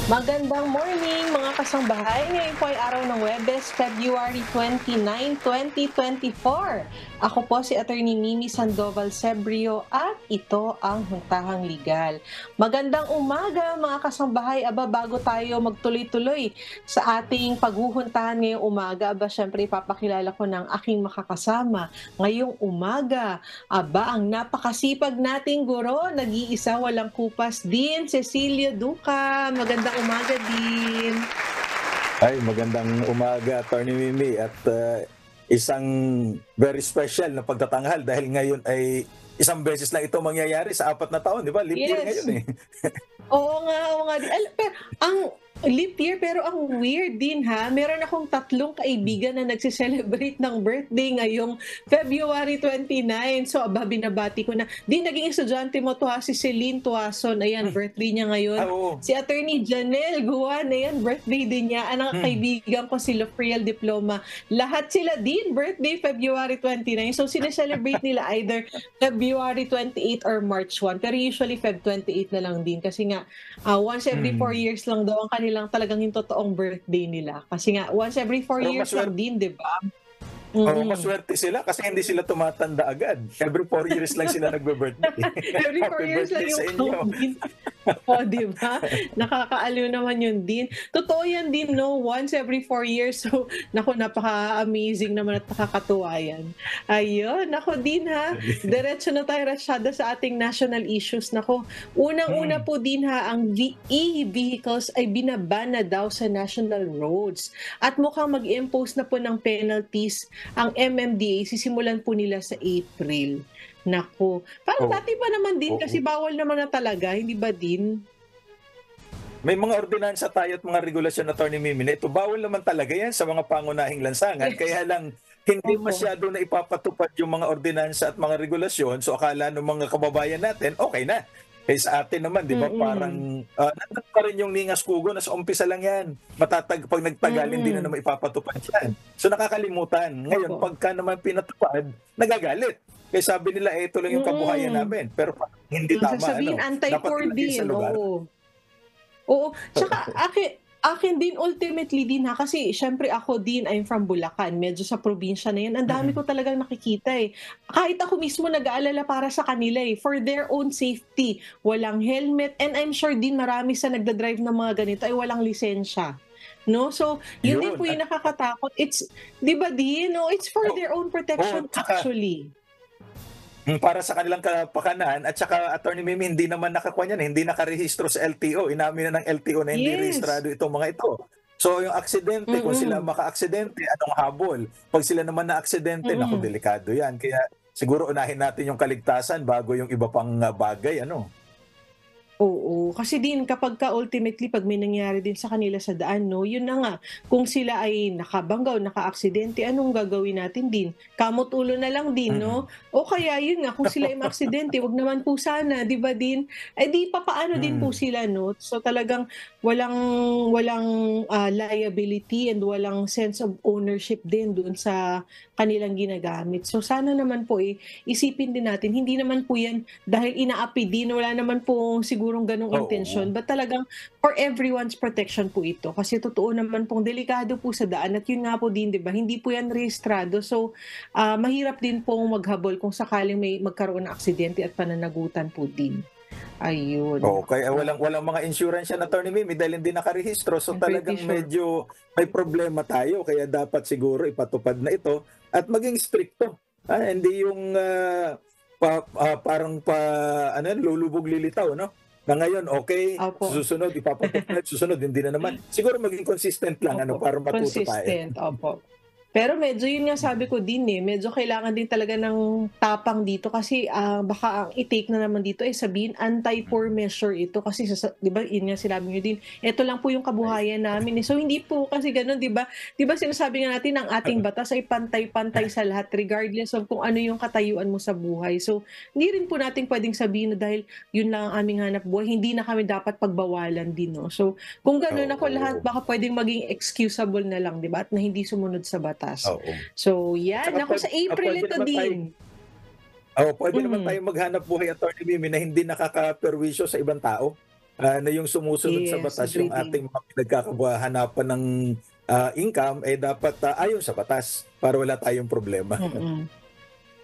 Magandang morning mga kasambahay. Ngayon po ay araw ng Huwebes, February 29, 2024. Ako po si Attorney Mimi Sandoval Sebrio at ito ang Huntahang Legal. Magandang umaga mga kasambahay. Aba, bago tayo magtuloy-tuloy sa ating paghuhuntahan ngayong umaga, syempre ipapakilala ko ng aking makakasama ngayong umaga. Aba, ang napakasipag nating guro, nag-iisa walang kupas din, Cecilio Duca. Magandang umaga din. Ay, magandang umaga, Attorney Mimi, at isang very special na pagtatanghal dahil ngayon ay isang beses lang ito mangyayari sa 4 na taon, di ba? Leap year Yes. ngayon eh. Oo nga din. Pero ang leap year, pero ang weird din ha. Meron akong 3 kaibigan na nagse-celebrate ng birthday ngayong February 29. So, binabati ko na. Di, naging estudyante mo to ha, si Celine Tuason. Ayan, birthday niya ngayon. Ah, oo. Si Attorney Janelle Guan, ayan, birthday din niya. Ang kaibigan ko si Lofreal Diploma. Lahat sila din, birthday February 29. So, sineselebrate nila either February 28 or March 1. Pero usually Feb 28 na lang din. Kasi nga, once every 4 years lang daw ang kanilang talagang yung totoong birthday nila. Kasi nga, once every 4 Pero years lang din, di ba? Oo, maswerte sila kasi hindi sila tumatanda agad. Every 4 years lang sila nagbe-birthday. Every 4 Happy years lang birthday sa yung inyo. count din. O, di ba? Nakakaaliw naman yun din. Totoo yan din, no? Once every 4 years. So, naku, napaka-amazing naman at nakakatuwa yan. Ayun, naku din ha. Diretso na tayo rasyada sa ating national issues. Naku, unang-una po din ha, ang e-vehicles ay binabana daw sa national roads. At mukhang mag-impose na po ng penalties ang MMDA. Sisimulan po nila sa April. Naku, parang Oo. dati pa naman din Oo. kasi bawal naman na talaga, hindi ba din? May mga ordinansa tayo at mga regulasyon, Attorney Mimi, na ito bawal naman talaga yan sa mga pangunahing lansangan. Yes. Kaya lang hindi Opo. masyado na ipapatupad yung mga ordinansa at mga regulasyon. So akala ng mga kababayan natin, okay na. Eh sa atin naman, di ba, parang nandun pa rin yung ningas kugo na sa umpisa lang yan. Pag nagtagal, hindi na naman ipapatupad yan. So nakakalimutan. Ngayon, Opo. pagka naman pinatupad, nagagalit. Kaya sabi nila, ito lang yung kabuhayan namin. Pero hindi tama. Sasabihin, Dapat anti-poor ilagay sa din, lugar. oo. Oo, tsaka akin din ultimately din ha, kasi syempre ako din, I'm from Bulacan, medyo sa probinsya na yan, ang dami ko talagang nakikita eh. Kahit ako mismo nag-aalala para sa kanila eh, for their own safety, walang helmet, and I'm sure din marami sa nagdadrive ng mga ganito ay walang lisensya. No? So, yun din Yun. po yung nakakatakot. It's, di ba din? No? It's for their own protection tsaka, actually. para sa kanilang kapakanan at saka Attorney Mimi, hindi naman nakakuha yan, hindi nakarehistro sa LTO. Inamin na ng LTO na hindi Yes. rehistrado itong mga ito. So yung aksidente, kung sila maka-aksidente, anong habol? Pag sila naman na-aksidente, naku, delikado yan. Kaya siguro unahin natin yung kaligtasan bago yung iba pang bagay. Oo, kasi din kapag ka ultimately 'pag may nangyari din sa kanila sa daan 'no, yun na nga, kung sila ay nakabangga o nakaaksidente, anong gagawin natin din? Kamot ulo na lang din 'no? O kaya yun nga, kung sila ay maaksidente, wag naman po sana, 'di ba din? Eh di papaano din po sila 'no? So talagang walang walang liability and walang sense of ownership din doon sa kanilang ginagamit. So sana naman po isipin din natin, hindi naman po yan dahil inaapi din, wala naman po sigurong ganong Oo. intensyon, but talagang for everyone's protection po ito. Kasi totoo naman pong delikado po sa daan at yun nga po din, di ba, hindi po yan rehistrado. So, mahirap din pong maghabol kung sakaling may magkaroon ng aksidente at pananagutan po din. Ayun. Kaya walang mga insurance yan, Attorney Mimi, dahil hindi nakarehistro. So I'm pretty talagang sure. medyo may problema tayo. Kaya dapat siguro ipatupad na ito at maging stricto. Hindi yung parang lulubog lilitaw, no? Na ngayon, okay, Opo. susunod, ipapatupad, susunod, hindi na naman. Siguro maging consistent lang, Opo, para matuto tayo. consistent, opo. Pero medyo yun nga sabi ko din medyo kailangan din talaga ng tapang dito kasi baka ang i-take na naman dito ay sabihin anti-poor measure ito kasi 'di ba yun nga sinabi niyo din, ito lang po yung kabuhayan namin So hindi po kasi gano'n 'di ba? 'Di ba sinasabi nga natin ang ating batas ay pantay-pantay sa lahat regardless of kung ano yung katayuan mo sa buhay. So hindi rin po natin pwedeng sabihin na dahil yun lang ang aming hanap buhay, hindi na kami dapat pagbawalan din 'no. So kung gano'n ako lahat baka pwedeng maging excusable na lang 'di ba at na hindi sumunod sa batas. Oo. So yan, Tsaka ako sa April pwede ito naman din. pwede naman tayong maghanap buhay, Attorney Mimi, na hindi nakakaperwisyo sa ibang tao. na yung sumusunod sa Yes, batas agree yung din. ating mga pinagkakahanapan ng income, eh dapat ayon sa batas para wala tayong problema. Mm.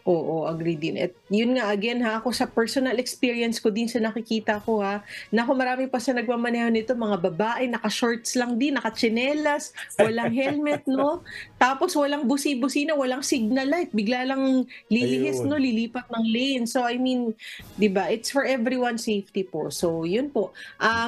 Oo, agree din. At yun nga again ha, ako sa personal experience ko din sa nakikita ko ha, naku marami pa sa nagmamaneho nito mga babae, naka-shorts lang din, naka-tsinelas, walang helmet 'no, tapos walang busi-busina, walang signal light, bigla lang lilihis 'no, Ayun. lilipat ng lane. So I mean, 'di ba, it's for everyone's safety po. So yun po.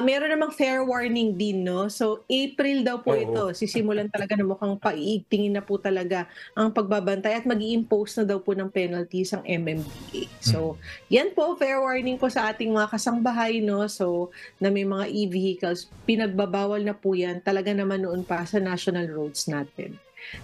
Meron namang fair warning din 'no. So April daw po Oo. ito, sisimulan talaga na mukhang paiigtingin na po talaga ang pagbabantay at mag-i-impose na daw po ng penalties ang MMDA. So, Mm. yan po, fair warning po sa ating mga kasangbahay, no? So, na may mga e-vehicles, pinagbabawal na po yan talaga naman noon pa sa national roads natin.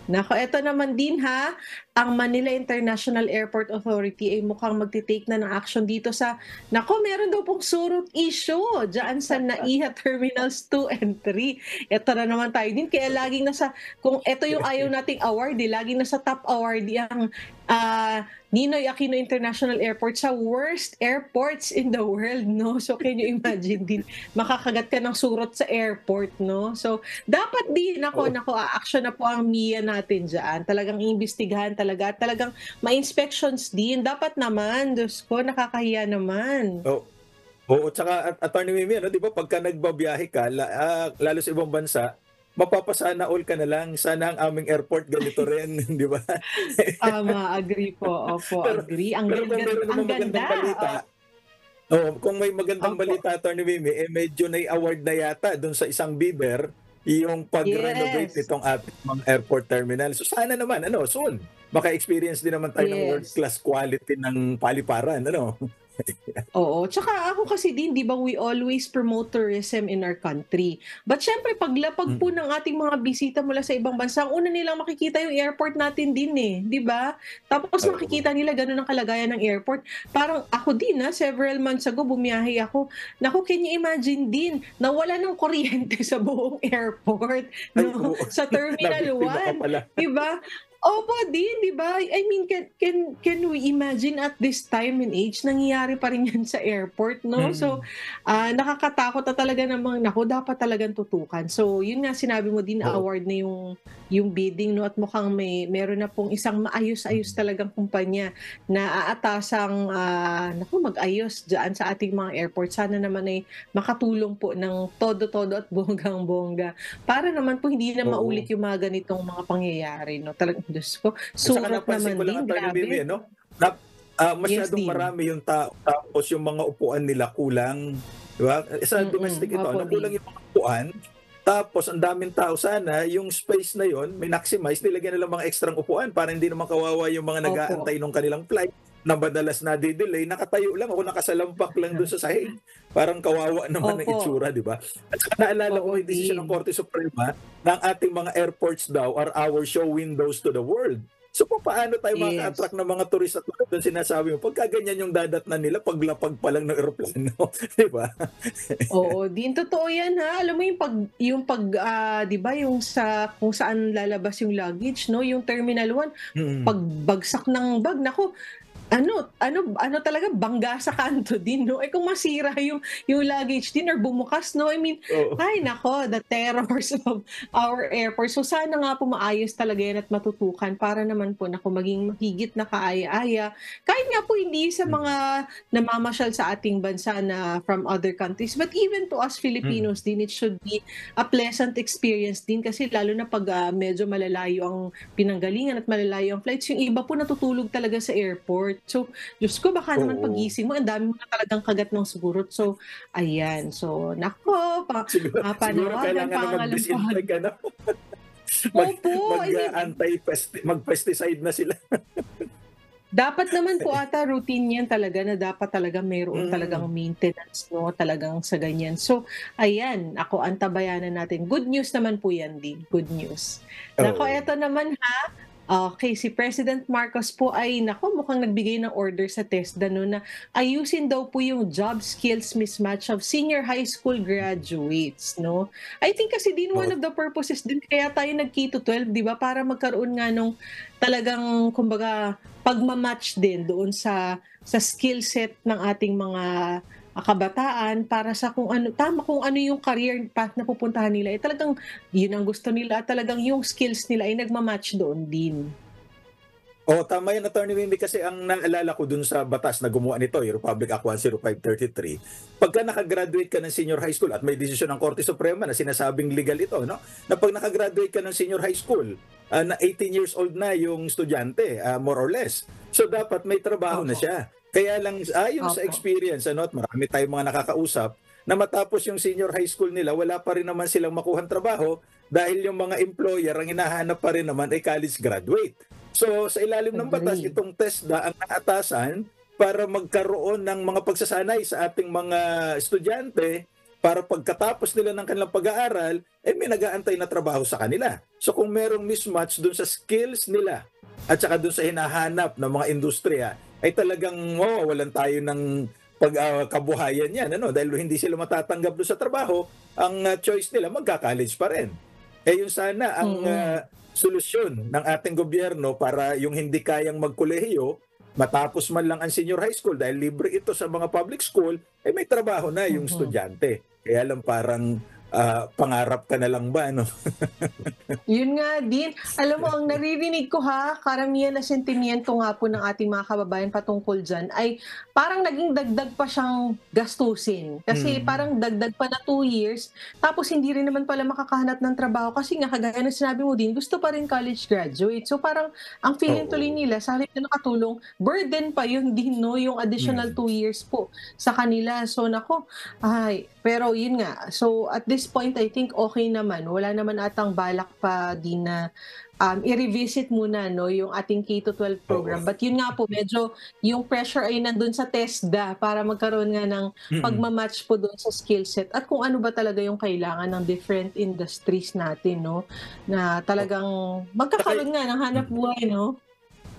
Nako, eto naman din ha, ang Manila International Airport Authority ay mukhang magti-take na ng action dito sa, nako, meron daw pong surot issue dyan sa NAIA Terminals 2 and 3. Eto na naman tayo din, kaya laging nasa, kung eto yung ayaw nating awardee, laging nasa top awardee ang Ninoy Aquino International Airport sa worst airports in the world, no? So, can you imagine din, makakagat ka ng surot sa airport, no? So, dapat din, Oo. nako, a-action na po ang MIA natin dyan. Talagang iimbestigahan talaga. At talagang ma-inspections din. Dapat naman, Diyos ko, nakakahiya naman. Oo. Oo, tsaka Attorney Mimi, ano, 'di ba pagka nagbabiyahe ka, lalo sa ibang bansa, mapapasana all ka na lang, sana ang aming airport ganito rin, 'di ba? Tama, agree po. Opo, Pero agree. Ang pero kung meron ang namang magandang ganda. balita, oo, kung may magandang Opo. balita, Attorney Mimi, eh medyo nai-award na yata dun sa isang bidder yung pag-renovate Yes. nitong ating mga airport terminal. So sana naman ano, soon maka-experience din naman tayo ng Yes. world-class quality ng paliparan, ano? Oo, tsaka ako kasi din 'di ba we always promote tourism in our country. But siyempre paglapag po Mm. ng ating mga bisita mula sa ibang bansa, ang una nilang makikita yung airport natin din eh, 'di ba? Tapos Oo. makikita nila gano'n ang kalagayan ng airport. Parang ako din several months ago bumiyahe ako. Naku, can you imagine din, nawala ng kuryente sa buong airport Ay, 'no, oo. sa Terminal Nabiktima ka 1, pala. 'di ba? Opo din, 'di ba? I mean, can we imagine at this time and age nangyayari pa rin 'yan sa airport, 'no? So, Mm. nakakatakot na talaga namang naku, dapat talagang tutukan. So, yun nga sinabi mo din Oo. award na yung bidding 'no, at mukhang meron na pong isang maayos-ayos Mm. talagang kumpanya na aatasang, naku, mag-ayos diyan sa ating mga airport. Sana naman ay makatulong po ng todo-todo at bonggang-bongga para naman po hindi na Oo. maulit yung mga ganitong mga pangyayari 'no. Talagang Diyos ko, At saka surot napansin naman ko lang, din, Attorney Mimi, grabe. ano, Yes masyadong din. marami yung tao tapos yung mga upuan nila kulang, 'di ba? Sa domestic ito, Opo ano, din. kulang yung mga upuan, tapos ang daming tao, sana yung space na yon maximize, nilagyan nila mga ekstrang upuan para hindi naman kawawa yung mga Opo. nag-aantay nung kanilang flight na madalas nade-delay, nakatayo lang o nakasalampak lang dun sa sahig. Parang kawawa naman ang Opo, itsura, 'di ba? At saka naalala ko oo may desisyon din. ng Korte Suprema na ang ating mga airports daw are our show windows to the world. So papaano tayo Yes. makaka-attract ng mga turista tulad ng sinasabi mo, pagka ganyan yung dadatnan nila paglapag pa lang ng eroplano, 'di ba? Oo din, totoo 'yan ha. Alam mo yung pag, 'di ba yung sa kung saan lalabas yung luggage 'no, yung Terminal 1, Mm. pagbagsak ng bag, naku, ano talaga, bangga sa kanto din 'no. Eh, kung masira yung luggage din or bumukas 'no, I mean, Oo. ay nako, the terrors of our airport. So sana nga po maayos talaga 'yan at matutukan para naman po naku maging mahigit na kaaya-aya. Kahit nga po hindi sa Mm. mga namamasyal sa ating bansa na from other countries, but even to us Mm. Filipinos din, it should be a pleasant experience din kasi lalo na 'pag, medyo malalayo ang pinanggalingan at malalayo ang flights, yung iba po natutulog talaga sa airport. So, Diyos ko, baka naman Oo. paggising mo ang dami mo na talagang kagat ng surot. So, ayan. So, naku, Siguro panawagan, kailangan na pangalampagan. mag-disinfect, ano, Opo, I mean, mag-pesticide na sila. dapat naman po ata routine 'yan talaga na dapat talaga mayroon talagang Mm. maintenance 'no, talagang sa ganyan. So, ayan, ako antabayanan natin. Good news naman po 'yan din, good news. Naku, Oo. eto naman ha, okey, si President Marcos po ay naku mukhang nagbigay ng order sa TESDA 'no, na ayusin daw po yung job skills mismatch of senior high school graduates 'no. I think kasi din one Oo. of the purposes din kaya tayo nag-K-12 'di ba, para magkaroon nga nung talagang kumbaga pagma-match din doon sa skill set ng ating mga kabataan para sa kung ano kung ano yung career path na pupuntahan nila, talagang yun ang gusto nila at talagang yung skills nila ay nagma-match doon din. Oo, tama yan, Attorney Mimi, kasi ang naalala ko dun sa batas na gumawa nito, yung Republic Act 10533, pagka nakagraduate ka ng senior high school at may desisyon ng Korte Suprema na sinasabing legal ito, no? Na pag nakagraduate ka ng senior high school, na 18 years old na yung estudyante, more or less. So dapat may trabaho na Opo, siya. Kaya lang ayon sa opo. experience, ano, at marami tayong mga nakakausap, na matapos yung senior high school nila, wala pa rin naman silang makuhang trabaho dahil yung mga employer ang hinahanap pa rin naman ay college graduate. So sa ilalim ng batas, Agree. itong TESDA ang naatasan para magkaroon ng mga pagsasanay sa ating mga estudyante para pagkatapos nila ng kanilang pag-aaral, may nag-aantay na trabaho sa kanila. So kung merong mismatch dun sa skills nila at saka dun sa hinahanap ng mga industriya, ay talagang mawawalan tayo ng kabuhayan yan. Ano? Dahil hindi sila matatanggap doon sa trabaho, ang choice nila magka-college pa rin. Yun sana ang Mm. solusyon ng ating gobyerno para yung hindi kayang magkolehiyo, matapos man lang ang senior high school dahil libre ito sa mga public school, may trabaho na yung Mhm. estudyante. Kaya lang parang pangarap ka na lang ba, no? Yun nga din. Alam mo, ang naririnig ko karamihan na sentimiento nga po ng ating mga kababayan patungkol diyan ay parang naging dagdag pa siyang gastusin. Kasi Mm. parang dagdag pa na 2 years, tapos hindi rin naman pala makakahanap ng trabaho kasi nga kagaya ng sinabi mo din, gusto pa rin college graduate. So parang ang feeling tuloy Oo. nila sa halip na nakatulong, burden pa yun din, no, yung additional Mm. 2 years po sa kanila. So nako, ay, pero yun nga. So at this point, I think okay naman. Wala naman atang balak pa din na i-revisit muna, no, yung ating K-12 Oo. program. But yun nga po, medyo yung pressure ay nandun sa TESDA para magkaroon nga ng Mm. pagmamatch po doon sa skill set at kung ano ba talaga yung kailangan ng different industries natin, no, na Oo. talagang Saka magkakaroon nga ng hanap mm. buhay, no?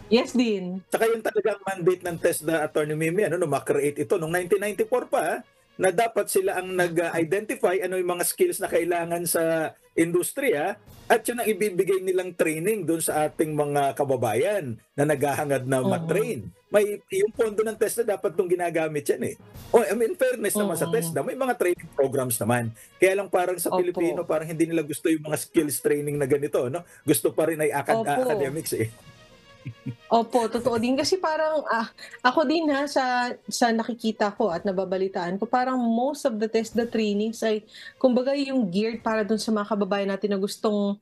Yes din. Tsaka yung talagang mandate ng TESDA, Attorney Mimi, ano, no, ma-create ito noong 1994 pa, na dapat sila ang nag-identify ano yung mga skills na kailangan sa industriya at yun ang ibibigay nilang training doon sa ating mga kababayan na naghahangad na Mm, matrain. May yung pondo ng TESDA dapat tong ginagamit yan eh. O I mean, fairness naman sa mm. TESDA, may mga training programs naman. Kaya lang parang sa Opo. Pilipino, parang hindi nila gusto yung mga skills training na ganito, no? Gusto pa rin ay Opo. academics eh. Opo, totoo din kasi parang, ako din sa nakikita ko at nababalitaan ko parang most of the TESDA trainings ay kumbaga yung geared para dun sa mga kababayan natin na gustong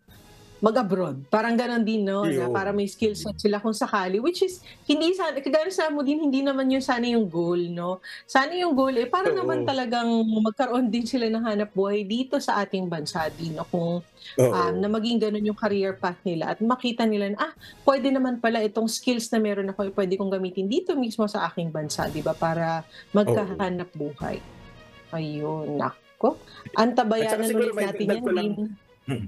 mag-abroad, parang gano'n din 'no, na para Yun. may skill set sila kung sakali, which is hindi sana kagaya ng sabi mo din hindi naman yun sana yung goal 'no. Sana yung goal, para naman Oo. talagang magkaroon din sila ng hanapbuhay dito sa ating bansa din 'no, kung, na Oo. maging gano'n yung career path nila at makita nila na, puwede naman pala itong skills na meron ako, puwede kong gamitin dito mismo sa aking bansa 'di ba, para Oo. magkahanap buhay. Ayun, naku, At saka antabayanan siguro ulit natin maidagdag 'yan ko lang din. mm,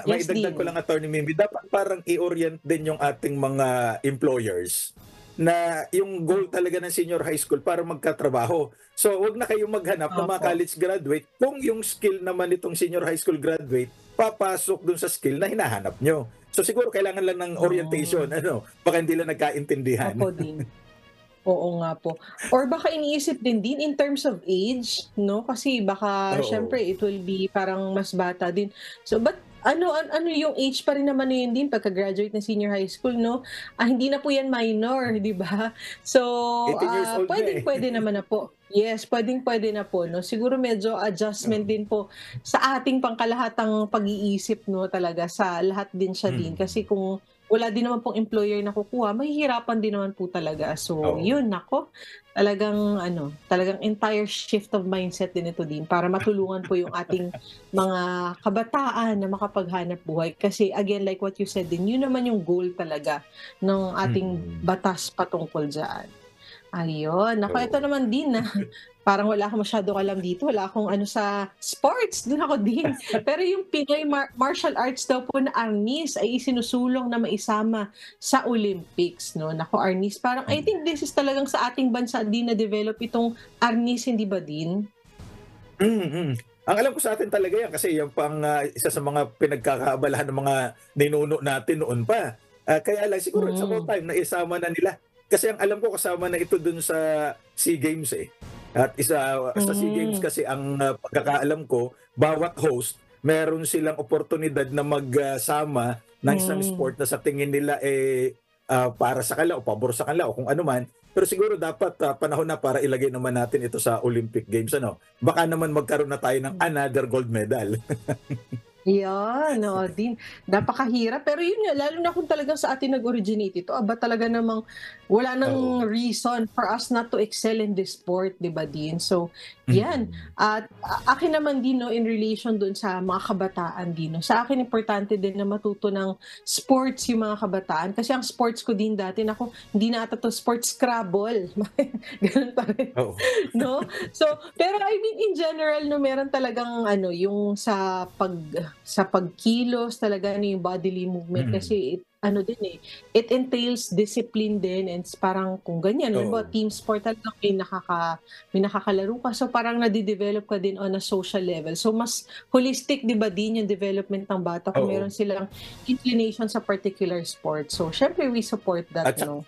Yes maidagdag ko din. lang, Attorney Mimi, dapat parang i-orient din yung ating mga employers na yung goal talaga ng senior high school para magkatrabaho. So, wag na kayong maghanap ng mga Opo. college graduate kung yung skill naman nitong senior high school graduate papasok dun sa skill na hinahanap nyo. So, siguro kailangan lang ng orientation, Hmm, ano, baka hindi lang nagkaintindihan. ako din. Oo nga po. Or baka iniisip din in terms of age 'no, kasi baka Oo. siyempre it will be parang mas bata din. So but ano yung age pa rin naman na yun din pagka-graduate ng senior high school 'no? Hindi na po yan minor, 'di ba? So, 18 years old na eh. puwedeng-puwede naman na po. Yes, puwedeng-puwede na po 'no. Siguro medyo adjustment Oo. din po sa ating pangkalahatang pag-iisip 'no, talaga sa lahat din siya din. Mm. Kasi kung wala din naman pong employer na kukuha, mahihirapan din naman po talaga. So Oo. yun, naku, talagang entire shift of mindset din ito din para matulungan po yung ating mga kabataan na makapaghanap buhay. Kasi again, like what you said din, yun naman yung goal talaga ng ating Mm. batas patungkol diyan. Ayun, naku, ito Oo. naman din na parang wala akong masyadong alam dito, wala akong ano sa sports, dun ako din. Pero yung Pinoy martial arts daw po na arnis ay isinusulong na maisama sa Olympics 'no. Naku, arnis parang I Mm. think this is talagang sa ating bansa din na-develop itong arnis, hindi ba din? Mm. Ang alam ko sa atin talaga 'yan kasi 'yan pang, isa sa mga pinagkakaabalahan ng mga ninuno natin noon pa. Kaya lang siguro it's about Hmm, time na isama na nila. Kasi ang alam ko kasama na ito dun sa SEA Games, eh. At sa SEA Games Hmm. kasi ang pagkakaalam ko, bawat host meron silang oportunidad na magsama ng isang Hmm. sport na sa tingin nila para sa kanila o pabor sa kanila o kung ano man. Pero siguro dapat panahon na para ilagay naman natin ito sa Olympic Games ano. Baka naman magkaroon na tayo ng another gold medal. Yan, oo din. Napakahirap pero yun nga lalo na kung talagang sa atin nag-originate ito, aba talaga namang wala Oo. ng reason for us not to excel in this sport, 'di ba din? So, yan. Mm. At akin naman din 'no in relation dun sa mga kabataan din 'no. Sa akin importante din na matuto ng sports yung mga kabataan kasi ang sports ko din dati naku, hindi na ata 'to sports, Scrabble. Ganun pa rin. Oo. 'No? So, pero I mean in general 'no, meron talagang ano, yung sa pagkilos talaga ano yung bodily movement Mm. kasi ano din eh, it entails discipline din and parang kung ganyan, halimbawa Oo. team sport talagang may nakakalaro ka, so parang nade-develop ka din on a social level. So mas holistic 'di ba din yung development ng bata kung Oo. meron silang inclination sa particular sport. So siyempre we support that At 'no.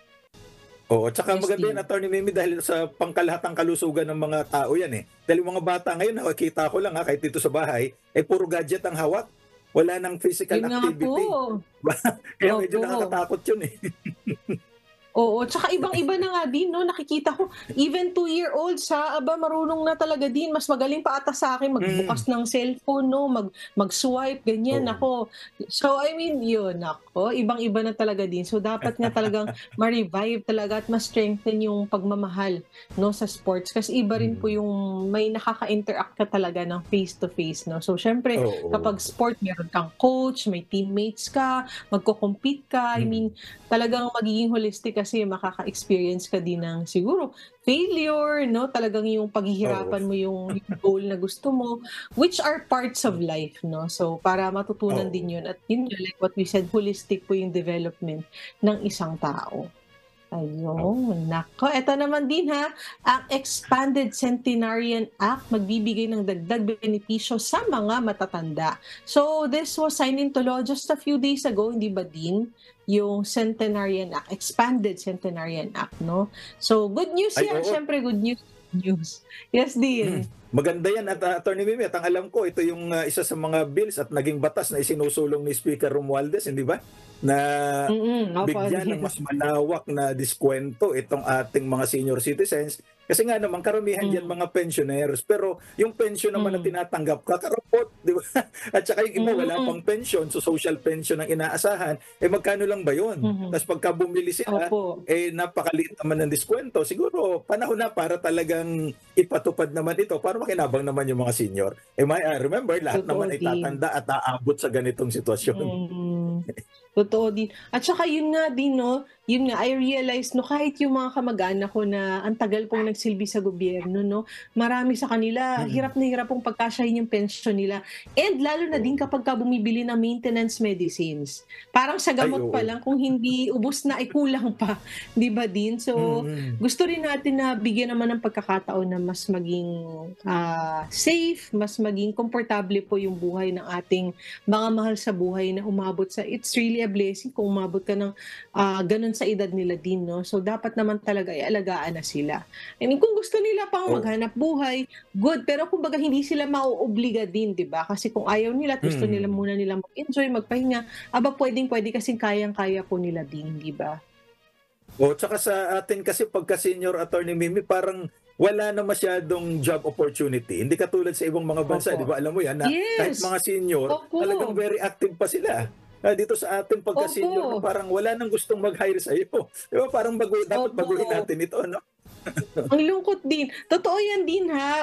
Oo, tsaka Yes maganda yan din. Attorney Mimi dahil sa pangkalahatang kalusugan ng mga tao yan, eh. Dahil yung mga bata ngayon nakikita ko lang, kahit dito sa bahay, puro gadget ang hawak. Wala ng physical Yun nga po. activity. Kaya medyo Opo. nakakatakot yun, eh. Oo, tsaka ibang-iba na nga din 'no, nakikita ko even 2-year-olds ha, aba marunong na talaga din, mas magaling pa ata sa'kin Mm. magbukas ng cellphone 'no, mag-swipe ganyan, Oo. naku. So I mean yun, naku, ibang-iba na talaga din. So dapat nga talagang ma-revive talaga at ma-strengthen yung pagmamahal 'no, sa sports kasi iba rin po Mm. yung may nakaka-interact ka talaga ng face to face 'no. So siyempre Oo. kapag sport meron kang coach, may teammates ka, magko-compete ka, I Mm. mean talagang magiging holistic kasi makaka-experience ka din ng siguro failure 'no, talagang yung Oo. paghihirapan mo yung goal na gusto mo, which are parts of life 'no. So, para matutunan Oo. din yun at yun nga like what we said, holistic po yung development ng isang tao. Oo. Ayun, naku eto naman din ha, ang Expanded Centenarian Act magbibigay ng dagdag benepisyo sa mga matatanda. So, this was signed into law just a few days ago, hindi ba din? Yung Centenarian Act, Expanded Centenarian Act 'no. So, good news Ay, 'yan, oo. siyempre good news. Yes din. Maganda yan at Attorney Mimi, at ang alam ko ito yung isa sa mga bills at naging batas na isinusulong ni Speaker Romualdez, hindi ba? Na Opo bigyan ng din. mas malawak na diskwento itong ating mga senior citizens. Kasi nga naman karamihan diyan Hmm, mga pensioners, pero yung pension naman na hmm, tinatanggap kakarampot, 'di ba? At saka yung iba wala mm, pang pension, so social pension ang inaasahan, magkano lang ba 'yun? mhm. Tapos pagka bumili sila, Opo, napakaliit naman ng diskwento. Siguro panahon na para talagang ipatupad naman ito para makinabang naman yung mga senior. Remember lahat totoo naman ay din. tatanda at aabot sa ganitong sitwasyon. Mm, totoo din. At saka yun nga din 'no, yun nga I realized 'no, kahit yung mga kamag-anak ko na ang tagal pong nagsilbi sa gobyerno 'no, marami sa kanila Mm. hirap na hirap pong pagkasyahin yung pensyon nila. And lalo na din Oo. kapagka bumibili ng maintenance medicines. Parang sa Ay, gamot pa oo. lang kung hindi ubos na ay kulang pa, 'di ba din? So, Mm. gusto rin natin na bigyan naman ng pagkakataon na mas maging, safe, mas maging komportable po yung buhay ng ating mga mahal sa buhay na umabot sa it's really a blessing kung umabot ka ng, gano'n sa edad nila din 'no. So dapat naman talaga alagaan na sila. I mean kung gusto nila pang Oo. maghanap buhay, good, pero kumbaga hindi sila mauobliga din 'di ba? Kasi kung ayaw nila at gusto nila Mm. muna nilang mag-enjoy, magpahinga, aba puwedeng-puwede kasing kayang-kaya po nila din 'di ba? Tsaka sa atin kasi pagka senior Attorney Mimi parang wala na masyadong job opportunity. Hindi katulad sa ibang mga bansa, Opo. 'di ba alam mo 'yan na kahit Yes, mga senior opo, talagang very active pa sila. Dito sa atin pagka opo, senior na parang wala nang gustong mag-hire sa'yo. 'Di ba parang dapat opo. baguhin natin ito 'no? Ang lungkot din. Totoo yan din ha,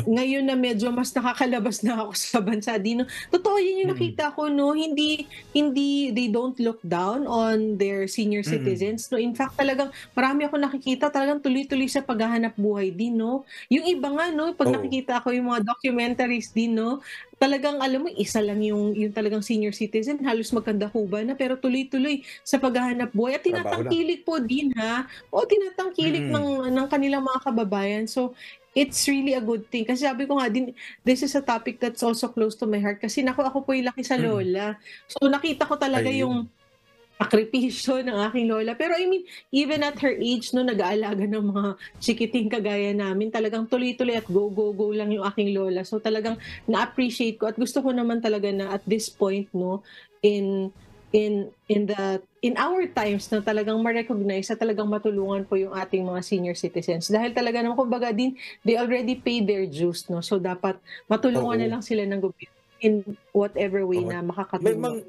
ngayon na medyo mas nakakalabas na ako sa bansa din 'no, totoo yan yung Mm. nakita ko 'no, hindi hindi they don't look down on their senior Mm. citizens 'no. In fact talagang marami akong nakikita talagang tuloy-tuloy sa paghahanap buhay din 'no. Yung iba nga 'no, 'pag Oo. nakikita ko yung mga documentaries din 'no, talagang alam mo isa lang yung talagang senior citizen halos magkandakuban na pero tuloy-tuloy sa paghahanap buhay at Trabaho lang. tinatangkilik po din ha. Oo, tinatangkilik Mm. ng kanilang mga kababayan. So, it's really a good thing. Kasi sabi ko nga din, this is a topic that's also close to my heart kasi naku, ako po yung laki sa Mm. lola. So, nakita ko talaga yung Ayun. sakripisyo ng aking lola. Pero I mean, even at her age 'no, nag-aalaga ng mga chikiting kagaya namin, talagang tuloy-tuloy at go, go, go lang yung aking lola. So talagang na-appreciate ko at gusto ko naman talaga na at this point 'no, in in our times na talagang ma-recognize at talagang matulungan po yung ating mga senior citizens. Dahil talaga naman kumbaga din, they already paid their dues 'no, so dapat matulungan na Oo. lang sila ng gobyerno in whatever way Oo. na May makakatulong.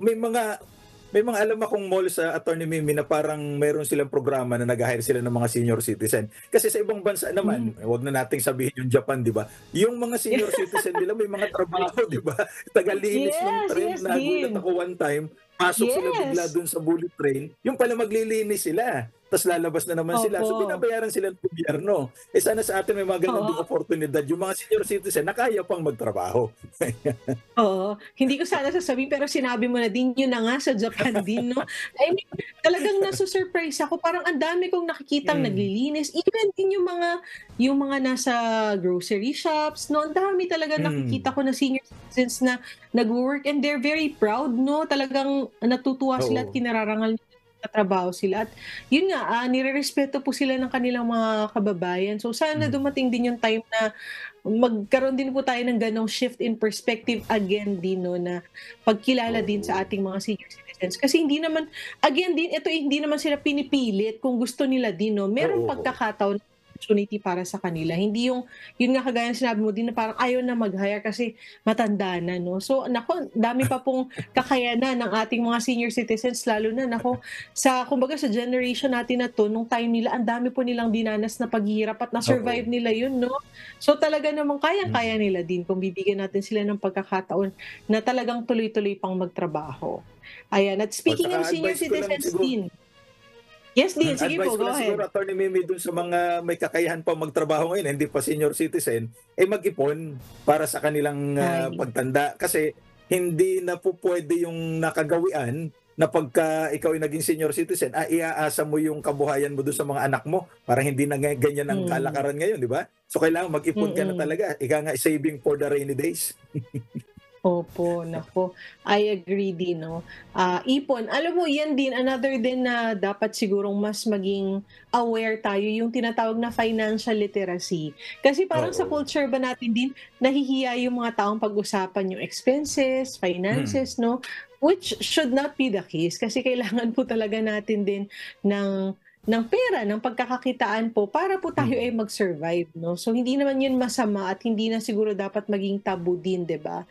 may mga alam akong mall sa Attorney Mimi na parang meron silang programa na nag-ha-hire sila ng mga senior citizen. Kasi sa ibang bansa Hmm. naman, wag na nating sabihin yung Japan, 'di ba? Yung mga senior citizen nila may mga trabaho, 'di ba? Tagalinis ng Yes, tren, yes nagulat din. ako one time, pasok sila bigla Yes, dun sa bullet train, yung pala maglilinis sila. Tapos lalabas na naman sila. So opo. binabayaran sila ng gobyerno. Eh sana sa atin may mga ganun ding Oo, oportunidad. Yung mga senior citizen na kaya pang magtrabaho. oo. Hindi ko sana sasabihin pero sinabi mo na din, yun na nga sa Japan din 'no. I mean, talagang nasu-surprise ako, parang ang dami kong nakikitang Hmm. naglilinis, even din yung mga nasa grocery shops 'no, ang dami talaga Hmm. nakikita ko na senior citizens na nagwo-work and they're very proud 'no, talagang natutuwa sila at Oo. kinararangal nila na trabaho sila at yun nga, nirerespeto po sila ng kanilang mga kababayan. So sana Hmm. dumating din yung time na magkaroon din po tayo ng gano'ng shift in perspective again din 'no, na pagkilala din sa Oo. ating mga senior citizens. Kasi hindi naman again din ito, hindi naman sila pinipilit kung gusto nila din 'no, merong Oo. pagkakataon, opportunity para sa kanila. Hindi yung yun nga kagaya ng sinabi mo din na parang ayaw na mag-hire kasi matanda na 'no. So naku, dami pa pong kakayanan ng ating mga senior citizens lalo na naku, sa kumbaga sa generation natin na 'to, nung time nila ang dami po nilang dinanas na paghihirap at na-survive Oo. nila yun 'no. So talaga namang kayang-kaya Mm. nila din kung bibigyan natin sila ng pagkakataon na talagang tuloy-tuloy pang magtrabaho. Ayan, at O speaking of tsaka senior advice ko lang citizens siguro din yes din, sige advice po, ko go lang siguro ahead. Attorney Mimi dun sa mga may kakayahan pa magtrabaho ngayon, hindi pa senior citizen, eh mag-ipon para sa kanilang, Ay, pagtanda. Kasi hindi na pupuwede yung nakagawian na pagka ikaw ay naging senior citizen, iaasa mo yung kabuhayan mo dun sa mga anak mo. Parang hindi na ganyan ang hmm, kalakaran ngayon, 'di ba? So kailangan mag-ipon ka na mm. talaga, ika nga saving for the rainy days. Opo, naku, I agree din 'no. Ipon, alam mo yan din another din na dapat sigurong mas maging aware tayo yung tinatawag na financial literacy. Kasi parang sa Oo. culture ba natin din nahihiya yung mga taong pag-usapan yung expenses, Mm. finances 'no, which should not be the case kasi kailangan po talaga natin din ng ng pera, ng pagkakakitaan po para po tayo ay Mm. mag-survive 'no. So hindi naman yun masama at hindi na siguro dapat maging taboo din, 'di ba?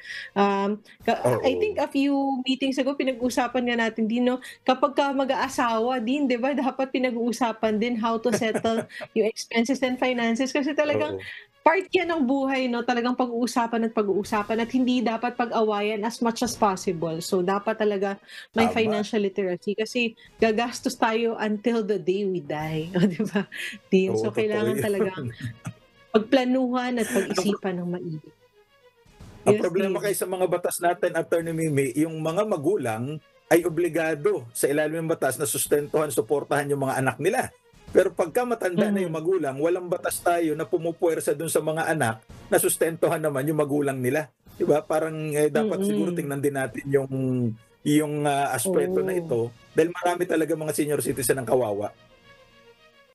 I think Oo. a few meetings ago pinag-usapan nga natin din 'no, kapagka mag-aasawa din 'di ba dapat pinag-uusapan din how to settle yung expenses and finances kasi talagang Oo. part yan ng buhay 'no, talagang pag-uusapan at pag-uusapan at hindi dapat pag-awayan as much as possible. So dapat talaga may Tama. financial literacy kasi gagastos tayo until the day we die, oh 'di ba? Din, Oo, so totoo kailangan talagang yun. pagplanuhan at Ang pag-isipan ng maigi. Ang Yes, problema kasi din. sa mga batas natin, Attorney Mimi, yung mga magulang ay obligado sa ilalim ng batas na sustentuhan, suportahan yung mga anak nila. Pero pagka matanda na yung Mhm, magulang, walang batas tayo na pumupuwersa dun sa mga anak na sustentuhan naman yung magulang nila. 'Di ba? Parang dapat siguro mm. tingnan din natin yung aspeto na Oo, ito dahil marami talaga mga senior citizen ang kawawa.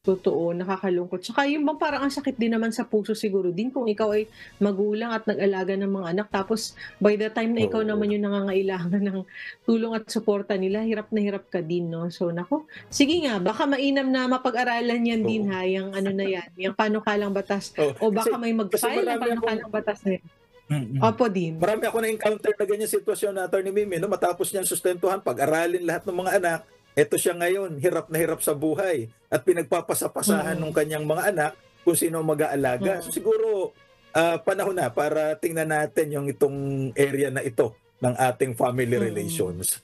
totoo, nakakalungkot. Tsaka yung bang parang ang sakit din naman sa puso siguro din kung ikaw ay magulang at nag-alaga ng mga anak tapos by the time na ikaw Oo. naman yung nangangailangan ng tulong at suporta nila, hirap na hirap ka din 'no. So naku, sige nga baka mainam na mapag-aralan yan din Oo. ha, yang ano na yan, yang panukalang batas Oo. o Kasi baka may kasi mag-file ng panukalang batas na yan. Opo din. marami ako na-encounter na ganyan sitwasyon na Attorney Mimi 'no, matapos niyang sustentuhan, pag-aralin lahat ng mga anak, eto siya ngayon hirap na hirap sa buhay at pinagpapasapasahan nung Mm, kanyang mga anak kung sino ang mag-aalaga. So mm, siguro, panahon na para tingnan natin yung itong area na ito ng ating family mm. relations.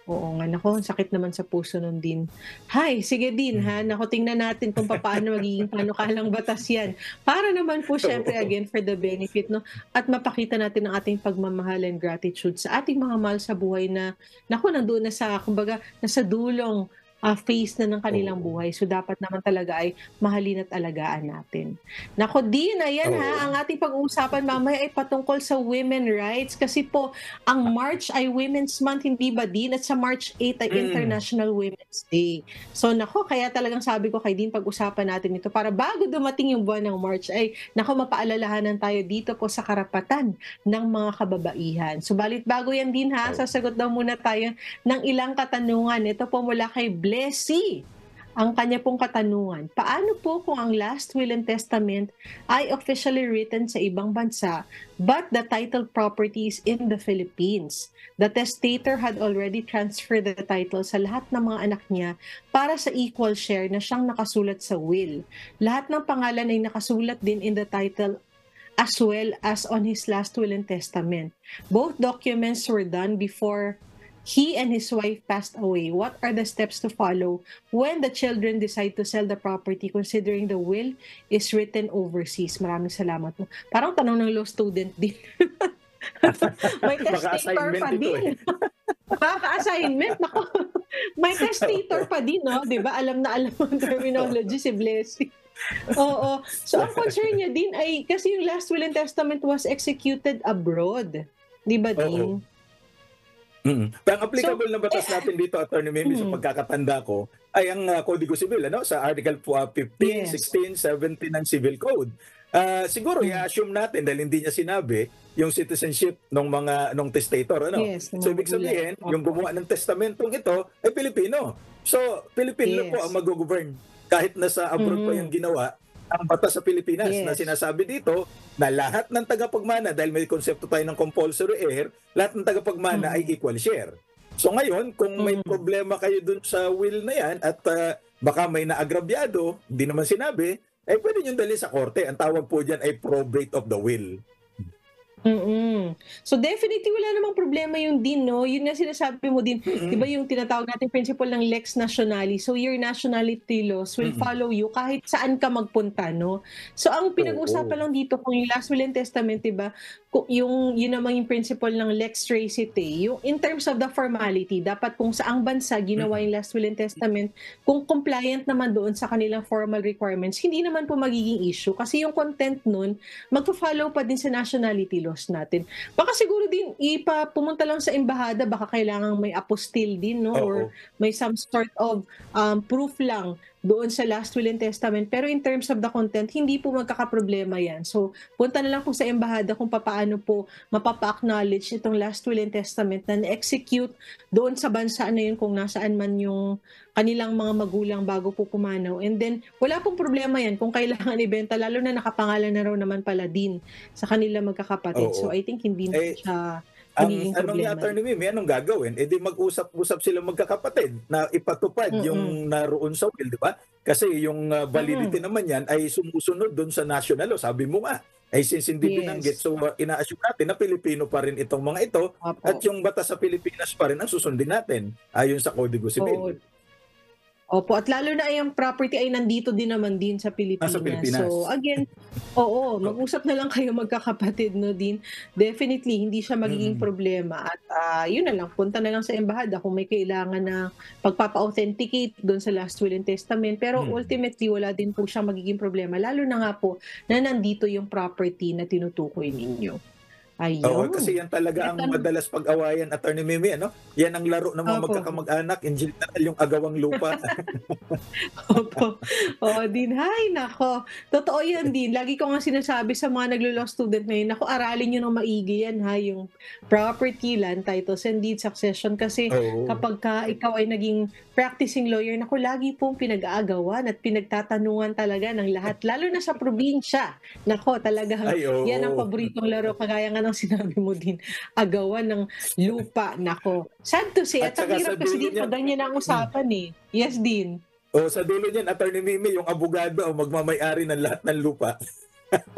Oo nga, naku ang sakit naman sa puso nun din. Hay, sige din ha, Mm. naku tingnan natin kung papaano magiging panukalang batas yan. Para naman po siyempre Oo. again for the benefit 'no, at mapakita natin ang ating pagmamahal and gratitude sa ating mga mahal sa buhay na naku nandoon na sa kumbaga nasa dulong phase na ng kanilang Oo. buhay. So, dapat naman talaga ay mahalin at alagaan natin. Naku din, ayan Oo. ha, ang ating pag-uusapan mamaya ay patungkol sa women rights kasi po ang March ay Women's Month, hindi ba din? At sa March 8 ay Mm. International Women's Day. So, naku, kaya talagang sabi ko kay Din, pag-usapan natin ito para bago dumating yung buwan ng March ay, naku, mapaalalahanan tayo dito po sa karapatan ng mga kababaihan. Subalit bago yan Din ha, Oo. sasagot daw muna tayo ng ilang katanungan. Ito po mula kay Blessy. Ang kanya pong katanungan, paano po kung ang last will and testament ay officially written sa ibang bansa but the title property is in the Philippines? The testator had already transferred the title sa lahat ng mga anak niya para sa equal share na siyang nakasulat sa will. Lahat ng pangalan ay nakasulat din in the title as well as on his last will and testament. Both documents were done before he and his wife passed away. What are the steps to follow when the children decide to sell the property considering the will is written overseas? Maraming salamat po. Parang tanong ng law student din. May Baka testator assignment pa ito, din. eh. Baka assignment. Nako. May testator Oo. pa din, no? 'Di ba? Alam na alam ang terminology si Blessing. Oo. So, ang concern niya din ay kasi yung last will and testament was executed abroad. 'Di ba Oo. din? Pero ang So, applicable na batas natin dito, Attorney Mimi, sa mm, pagkakatanda ko, ay ang Kodigo Sibil, ano, sa Article 15, yes. 16, 17 ng Civil Code. Siguro Mm, i-assume natin dahil hindi niya sinabi yung citizenship ng mga nung testator, ano. yes, ng So mga ibig magulang. sabihin, yung Opo. gumawa ng testamentong ito ay Pilipino. So Pilipino po ang Yes. mag-govern kahit nasa abroad pa yung Mhm. ginawa. Ang batas sa Pilipinas na Yes. sinasabi dito na lahat ng tagapagmana, dahil may konsepto tayo ng compulsory heir, lahat ng tagapagmana ay Mhm. equal share. So ngayon, kung may Mhm. problema kayo dun sa will na yan at baka may naagrabyado, hindi naman sinabi, pwede nyo dalhin sa korte. Ang tawag po dyan ay probate of the will. Mm. So definitely wala namang problema yung din 'no, yun nga sinasabi mo din, 'di ba Mm, yung tinatawag nating principle ng lex nationalis, so your nationality laws will mm. follow you kahit saan ka magpunta 'no. So ang pinag-uusapan Oo. lang dito kung yung last will and testament 'di ba, yung yun naman yung principle ng lex recite, yung in terms of the formality dapat kung saang bansa ginawa Mm, yung last will and testament, kung compliant naman doon sa kanilang formal requirements, hindi naman po magiging issue kasi yung content nun magfo-follow pa din sa nationality laws natin. Baka siguro din pumunta lang sa embahada, baka kailangang may apostille din 'no or oo. may some sort of proof lang doon sa last will and testament. Pero in terms of the content, hindi po magkakaproblema 'yan. So, punta na lang po sa embahada kung papaano po mapapa-acknowledge itong last will and testament na na-execute doon sa bansa na 'yun kung nasaan man yung kanilang mga magulang bago po pumanaw. And then, wala pong problema 'yan kung kailangan ibenta lalo na nakapangalan na raw naman pala din sa kanila magkakapatid. So, Oo. I think hindi naman Eh, siya ang magiging ano niya, problema Attorney rin. Mimi, anong gagawin? Eh di mag-usap-usap sila magkakapatid na ipatupad Mm, yung naroon sa will, di ba? Kasi yung validity mm. naman yan ay sumusunod doon sa national law. Sabi mo nga, ay since hindi binanggit, Yes. so ina-assume natin na Pilipino pa rin itong mga ito at Opo. yung batas sa Pilipinas pa rin ang susundin natin ayon sa Kodigo Oo. Sibil. Opo, at lalo na yung property ay nandito din naman din sa Nasa Pilipinas. So Pilipinas. again, oo, Oh, mag-usap na lang kayo magkakapatid 'no din. Definitely hindi siya magiging mm, problema at, yun na lang punta na lang sa embahada kung may kailangan na pagpapa-authenticate dun sa last will and testament. Pero mm. ultimately wala din po siyang magiging problema lalo na nga po na nandito yung property na tinutukoy ninyo. Oo, kasi Ayun. yan talaga Eto ang madalas pag-awayan, Attorney Mimi, ano? Yan ang laro ng mga opo. magkakamag-anak, in general, yung agawang lupa. Opo. Oo din. Hay nako, totoo 'yan din. Lagi ko nga sinasabi sa mga naglo-law student ngayon, naku aralin niyo ng maigi 'yan ha, yung property, land titles and deed succession kasi Oo. kapagka ikaw ay naging practicing lawyer, naku lagi pong pinag-aagawan at pinagtatanungan talaga ng lahat, lalo na sa probinsya. Nako talagang Ay, 'yan ang oo. paboritong laro kagaya nga ng sinabi mo din, agawan ng lupa. Nako, sad to say At at ang saka sa hirap kasi dulo din 'pag niyan, ganyan ang hmm, usapan, eh. Yes din. sa dulo niyan, Attorney Mimi, yung abogado ang magmamay-ari ng lahat ng lupa.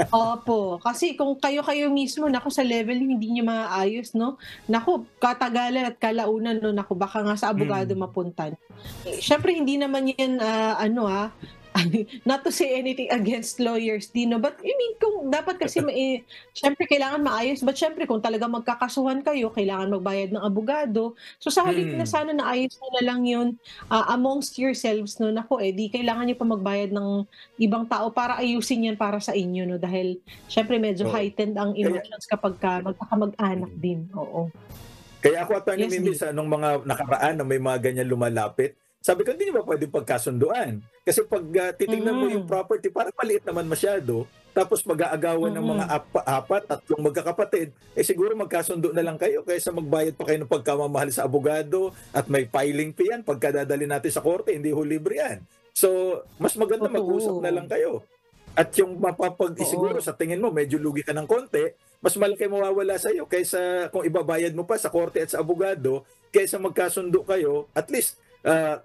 Opo, kasi kung kayo-kayo mismo naku sa level niyo hindi niyo maaayos 'no, naku katagalan at kalaunan 'no, naku baka nga sa abogado Mm, mapunta. Eh, siyempre hindi naman 'yan, ano, Not to say anything against lawyers din 'no, but I mean kung dapat kasi siyempre kailangan maayos, but siyempre kung talagang magkakasuhan kayo, kailangan magbayad ng abogado. So sa halip na Mm. sana naayos niyo na lang 'yun, amongst yourselves 'no, naku, eh, 'di kailangan niyo pa magbayad ng ibang tao para ayusin 'yan para sa inyo 'no, dahil siyempre medyo Oo. heightened ang Kaya emotions kapagka magkakamag-anak mm. din, oo. Kaya ako, Attorney Yes, Mimi, din. sa nung mga nakaraan na may mga ganyan lumalapit, sabi ko, hindi ba pwedeng pagkasunduan? Kasi pag titingnan mo yung Mm, property, parang maliit naman masyado. Tapos mag-aagawan ng mga mm. apat, tatlong magkakapatid, eh siguro magkasundo na lang kayo kaysa magbayad pa kayo ng pagkamamahal sa abogado at may filing fee yan. Pagka dadali natin sa korte, hindi ho libre yan. So, mas maganda mag-usap na Totoo, lang kayo. At yung siguro oo. sa tingin mo, medyo lugi ka ng konti, mas malaki mawawala sa iyo kaysa kung ibabayad mo pa sa korte at sa abogado, kaysa magkasundo kayo, at least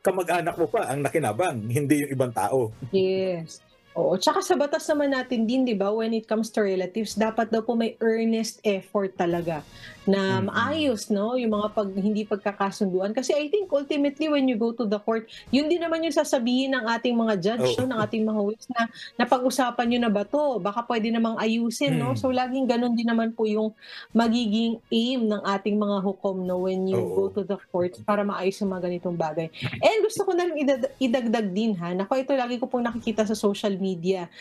kamag-anak mo pa ang nakinabang, hindi yung ibang tao. Yes. Oo, tsaka sa batas naman natin din 'di ba, when it comes to relatives dapat daw po may earnest effort talaga na Mm. maayos 'no, yung mga hindi pagkakasunduan. Kasi I think ultimately when you go to the court, yun din naman yung sasabihin ng ating mga judge Oo. 'no, ng ating mga witness na napag-usapan niyo na ba 'to? Baka puwede namang ayusin 'no. Mm. So laging gano'n din naman po yung magiging aim ng ating mga hukom 'no, when you go Oo. to the court para maayos yung mga ganitong bagay. And gusto ko na rin idagdag din ha, naku ito lagi ko pong nakikita sa social media.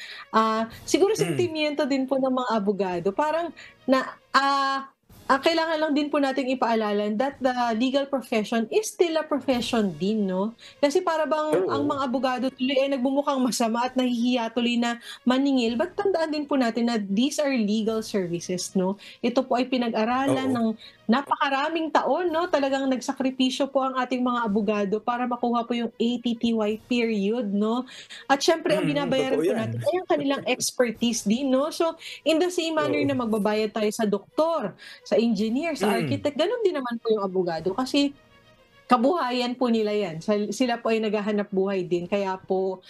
Siguro Mm. sentimiento din po ng mga abogado parang kailangan lang din po nating ipaalala that the legal profession is still a profession din 'no. Kasi para bang ang Oo. mga abogado tuloy ay nagbumukhang masama at nahihiya tuloy na maningil, but tandaan din po natin na these are legal services 'no. Ito po ay pinag-aralan Oo. ng napakaraming taon 'no, talagang nagsakripisyo po ang ating mga abogado para makuha po yung ATTY period 'no. At siyempre ang Mm, totoo binabayaran po yan. natin ay ang kanilang expertise din 'no. So, in the same manner Oo. na magbabayad tayo sa doktor, sa engineer, sa Mm. architect, gano'n din naman po yung abogado kasi kabuhayan po nila 'yan. Sila po ay naghahanap buhay din kaya po,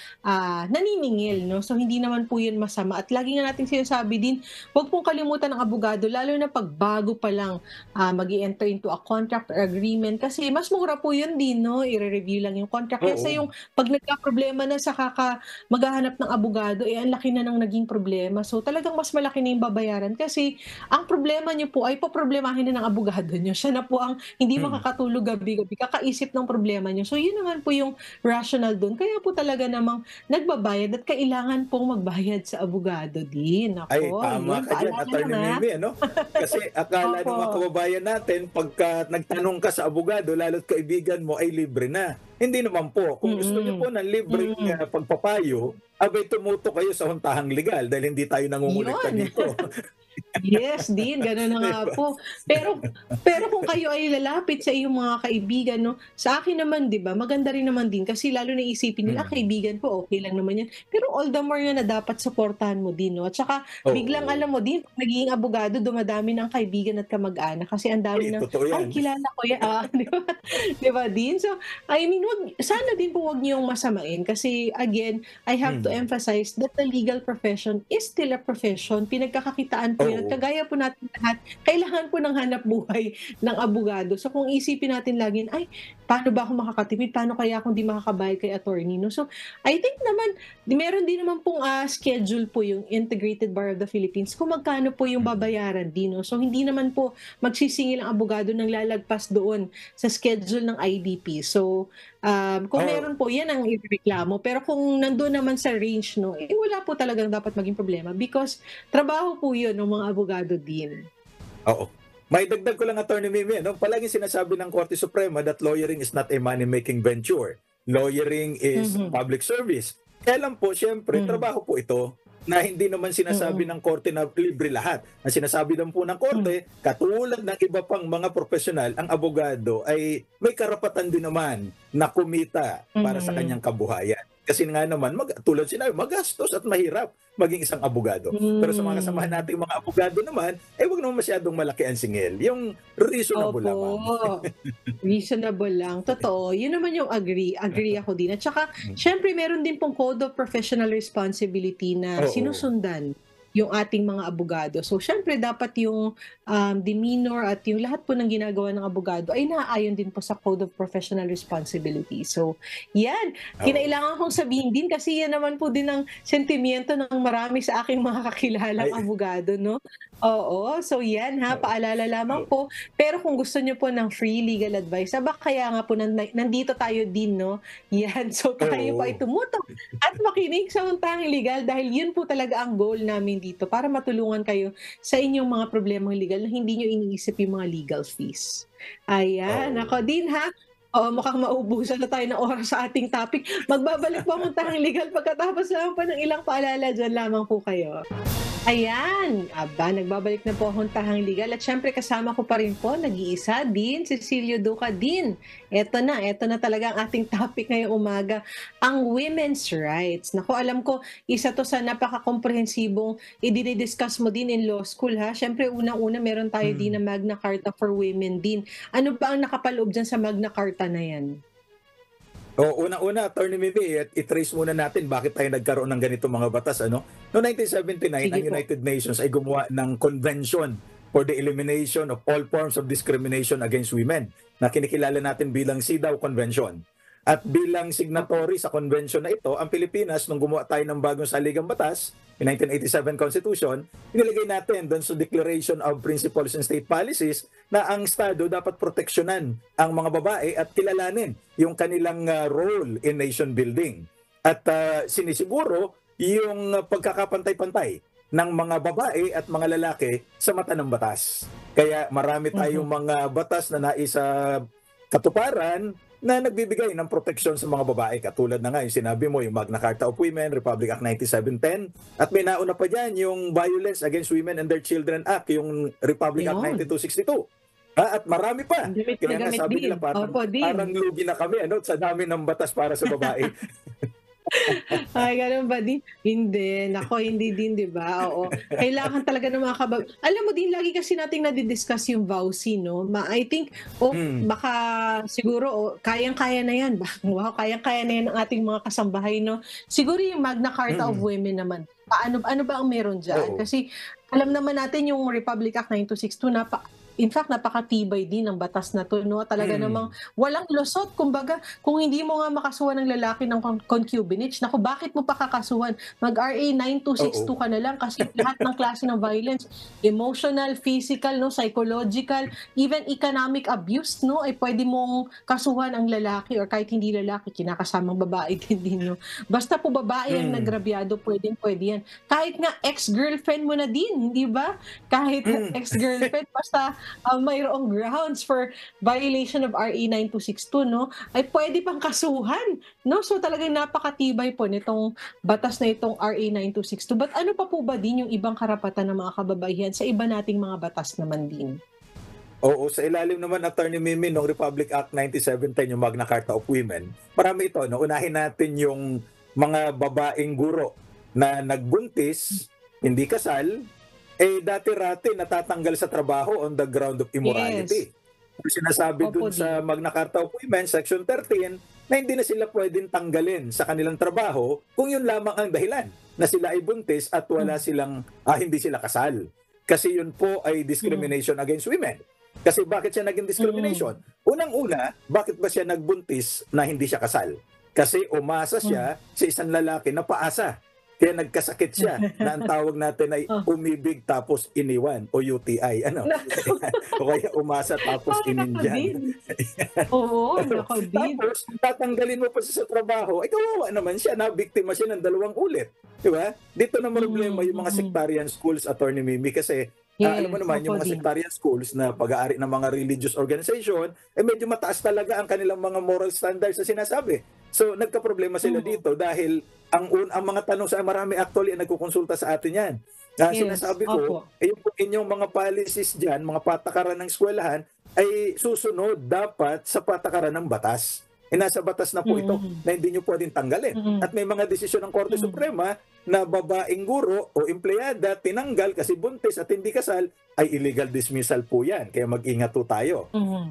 naniningil 'no. So hindi naman po 'yun masama at lagi nga nating sinasabi din, huwag pong kalimutan ng abogado lalo na 'pag bago pa lang, mag-e-enter into a contract or agreement kasi mas mura po 'yun din 'no, ire-review lang yung contract kaysa Oo. yung 'pag nagkaproblema na saka ka maghahanap ng abogado, eh, ang laki na ng naging problema. So talagang mas malaki na yung babayaran kasi ang problema niyo po ay poproblemahin na ng abogado niyo. Siya na po ang hindi Mm. makakatulog gabi-gabi kakaisip ng problema niyo. So yun naman po yung rational dun. Kaya po talaga namang nagbabayad at kailangan pong magbayad sa abogado din. Ay, Ako, tama yun, ka diyan, paalala lang Attorney ha. Mimi, ano? Kasi akala ng mga Opo. kababayan natin pagka nagtanong ka sa abogado, lalo't kaibigan mo, ay libre na. Hindi naman po. Kung gusto niyo Mm. po ng libreng Mm. pagpapayo, abay tumuto kayo sa huntahang legal dahil hindi tayo nangungulekta Yun. dito. Yes din, gano'n na 'Di nga ba? po. Pero pero kung kayo ay lalapit sa iyong mga kaibigan 'no, sa akin naman 'di ba, maganda rin naman din kasi lalo na iisipin nila, Mm. kaibigan ko, okey lang naman 'yan. Pero all the more nga na dapat suportahan mo din 'no, at saka biglang Oo. alam mo din 'pag nagiging abogado dumadami ng kaibigan at kamag-anak kasi ang dami Ay, ng, totoo "Ay 'yan. kilala ko 'yan," 'di ba? 'Di ba din? So, I mean sana din po 'wag niyong masamain kasi again, I have to Mm. emphasize that the legal profession is still a profession. Pinagkakakitaan po 'yun at Oo. kagaya po natin lahat, kailangan po ng hanap buhay ng abogado. So kung isipin natin lagi, "Ay, paano ba ako makakatipid? Paano kaya kung 'di makakabayad kay attorney?" 'No? So, I think naman meron din naman pong, schedule po yung Integrated Bar of the Philippines kung magkano po yung Mm. babayaran din 'no. So hindi naman po magsisingil ang abogado ng lalagpas doon sa schedule ng IDP. So, kung Oo. meron po 'yan ang irereklamo, pero kung nando'n naman sa range 'no, eh, wala po talagang dapat maging problema because trabaho po 'yun ng mga abogado din. Oo. Maidagdag ko lang, Attorney Mimi, ano, palaging sinasabi ng Korte Suprema that lawyering is not a money-making venture. Lawyering is Mhm, public service. Kaya lang po, siyempre, mhm, trabaho po ito na hindi naman sinasabi mm, ng korte na libre lahat. Ang sinasabi lang po ng hmm, korte, katulad ng iba pang mga profesional, ang abogado ay may karapatan din naman na kumita para sa mhm, kanyang kabuhayan. Kasi nga naman, tulad sinabi, magastos at mahirap maging isang abogado. Pero sa mga kasamahan hmm. nating mga abogado naman, eh wag naman masyadong malaki ang singil. Yung reasonable lamang. Opo, reasonable lang, totoo. Yun naman yung agree ako din at saka siyempre meron din pong Code of Professional Responsibility na Oo. sinusundan. yung ating mga abogado. So siyempre dapat yung demeanor at yung lahat po ng ginagawa ng abogado ay naaayon din po sa Code of Professional Responsibility. So yan, Oo. kinailangan kong sabihin din kasi yan naman po din ang sentimiento ng marami sa aking mga kakilalang Ay, abogado, no? Oo, so yan ha, oo. paalala lamang Oo. po. Pero kung gusto niyo po ng free legal advice, kaya nga po nandito tayo din, no? Yan, so tayo po ay Oo. tumutok at makinig sa Untanging Legal dahil yun po talaga ang goal namin dito para matulungan kayo sa inyong mga problemang legal na hindi nyo iniisip yung mga legal fees. Ayan, Oo. ako din ha. Oo, mukhang maubusan na tayo ng oras sa ating topic. Magbabalik po ang Untanging Legal pagkatapos lang po ng ilang paalala. Diyan lamang po kayo. Ayan, nagbabalik na po ang Huntahang Legal at syempre kasama ko pa rin po, nag-iisa din, Cecilio Duca din. Eto na talaga ang ating topic ngayong umaga, ang women's rights. Naku, alam ko, isa to sa napaka-komprehensibong idinidiscuss mo din in law school ha. Syempre unang-una meron tayo din Hmm. na Magna Carta for Women din. Ano ba ang nakapaloob dyan sa Magna Carta na yan? Oo, unang-una, Attorney Mimi, at i-trace muna natin bakit tayo nagkaroon ng ganitong mga batas. Ano? Noong 1979, Sige ang po. United Nations ay gumawa ng Convention for the Elimination of All Forms of Discrimination Against Women na kinikilala natin bilang CEDAW Convention. At bilang signatory sa convention na ito, ang Pilipinas, nung gumawa tayo ng bagong saligang batas, yung 1987 Constitution, inilagay natin doon sa Declaration of Principles and State Policies na ang Estado dapat proteksyonan ang mga babae at kilalanin yung kanilang role in nation building. At sinisiguro yung pagkakapantay-pantay ng mga babae at mga lalaki sa mata ng batas. Kaya marami tayong mga batas na naisa katuparan na nagbibigay ng proteksyon sa mga babae. Katulad na nga yung sinabi mo, yung Magna Carta of Women, Republic Act 9710, at may nauna pa dyan yung Violence Against Women and Their Children Act, yung Republic Act Yun. 9262. At marami pa. Gamit na Kaya nga gamit sabi din. nila parang, Opo, din. parang lugi na kami sa dami ng batas para sa babae. Ay, gano'n ba din? Hindi, naku hindi din 'di ba? Oo, kailangan talaga ng mga alam mo din lagi kasi nating nadi-discuss yung VAUSI 'no, I think, Hmm. baka siguro, kayang-kaya na 'yan wow, kayang-kaya na 'yan ng ating mga kasambahay 'no. Siguro yung Magna Carta of Mm. Women naman, ano ba ang meron diyan? Oo. Kasi alam naman natin yung Republic Act 9262 in fact napakatibay din ng batas na 'to 'no, talaga namang Mm. walang lusot kumbaga kung hindi mo nga makasuhan ng lalaki ng concubinage, naku bakit mo pa kakasuhan? Mag-RA 9262 Oo. ka na lang kasi lahat ng klase ng violence, emotional, physical, no, psychological, even economic abuse, no, ay pwede mong kasuhan ang lalaki or kahit hindi lalaki, kinakasamang babae din, no. Basta po babae ang Mm. nagrabyado, pwedeng-pwede yan. Kahit nga ex-girlfriend mo na din, hindi ba? Kahit Mm. ex-girlfriend, basta mayroong grounds for violation of RA 9262, no, ay pwede pang kasuhan, no? So talagang napakatibay po nitong batas na itong RA 9262. But ano pa po ba din yung ibang karapatan ng mga kababaihan sa iba nating mga batas naman din? Oo, sa ilalim naman, Attorney Mimi, ng Republic Act 9710, yung Magna Carta of Women, marami ito. No? Unahin natin yung mga babaeng guro na nagbuntis, hindi kasal, dati-rati natatanggal sa trabaho on the ground of Yes. immorality. Yung sinasabi Opo dun sa din. Magna Carta of Women, Section 13, na hindi na sila pwedeng tanggalin sa kanilang trabaho kung yun lamang ang dahilan na sila ay buntis at wala Mm, silang, hindi sila kasal. Kasi yun po ay mm, discrimination against women. Kasi bakit siya naging mm, discrimination? Unang-una, bakit ba siya nagbuntis na hindi siya kasal? Kasi umasa mm. siya sa isang lalaki na paasa. Kaya nagkasakit siya na ang tawag natin ay Oh, umibig tapos iniwan o UTI. Ano? naku, O kaya umasa tapos ay naku ininjan. din. Oo, naku din. Tapos, tatanggalin mo pa siya sa trabaho, ay kawawa naman siya, nabiktima siya ng 2 ulit. Di ba? Dito na problema yung mga Mm. sectarian schools, Attorney Mimi, kasi alam mo Yes, naman, yung opo mga din. sectarian schools na pag-aari ng mga religious organization, medyo mataas talaga ang kanilang mga moral standards na sinasabi. So, nagka-problema sila Mm. dito dahil ang mga tanong sa marami actually ang nagkukonsulta sa atin yan. Yes, Sinasabi ko, opo. yung inyong mga policies dyan, mga patakaran ng eskwelahan, ay susunod dapat sa patakaran ng batas. Nasa batas na po ito Mm, na hindi nyo pwedeng tanggalin. mm, At may mga desisyon ng Korte mm, Suprema na babaeng guro o empleyada tinanggal kasi buntis at hindi kasal, ay illegal dismissal po yan. Kaya mag-ingat po tayo. mm,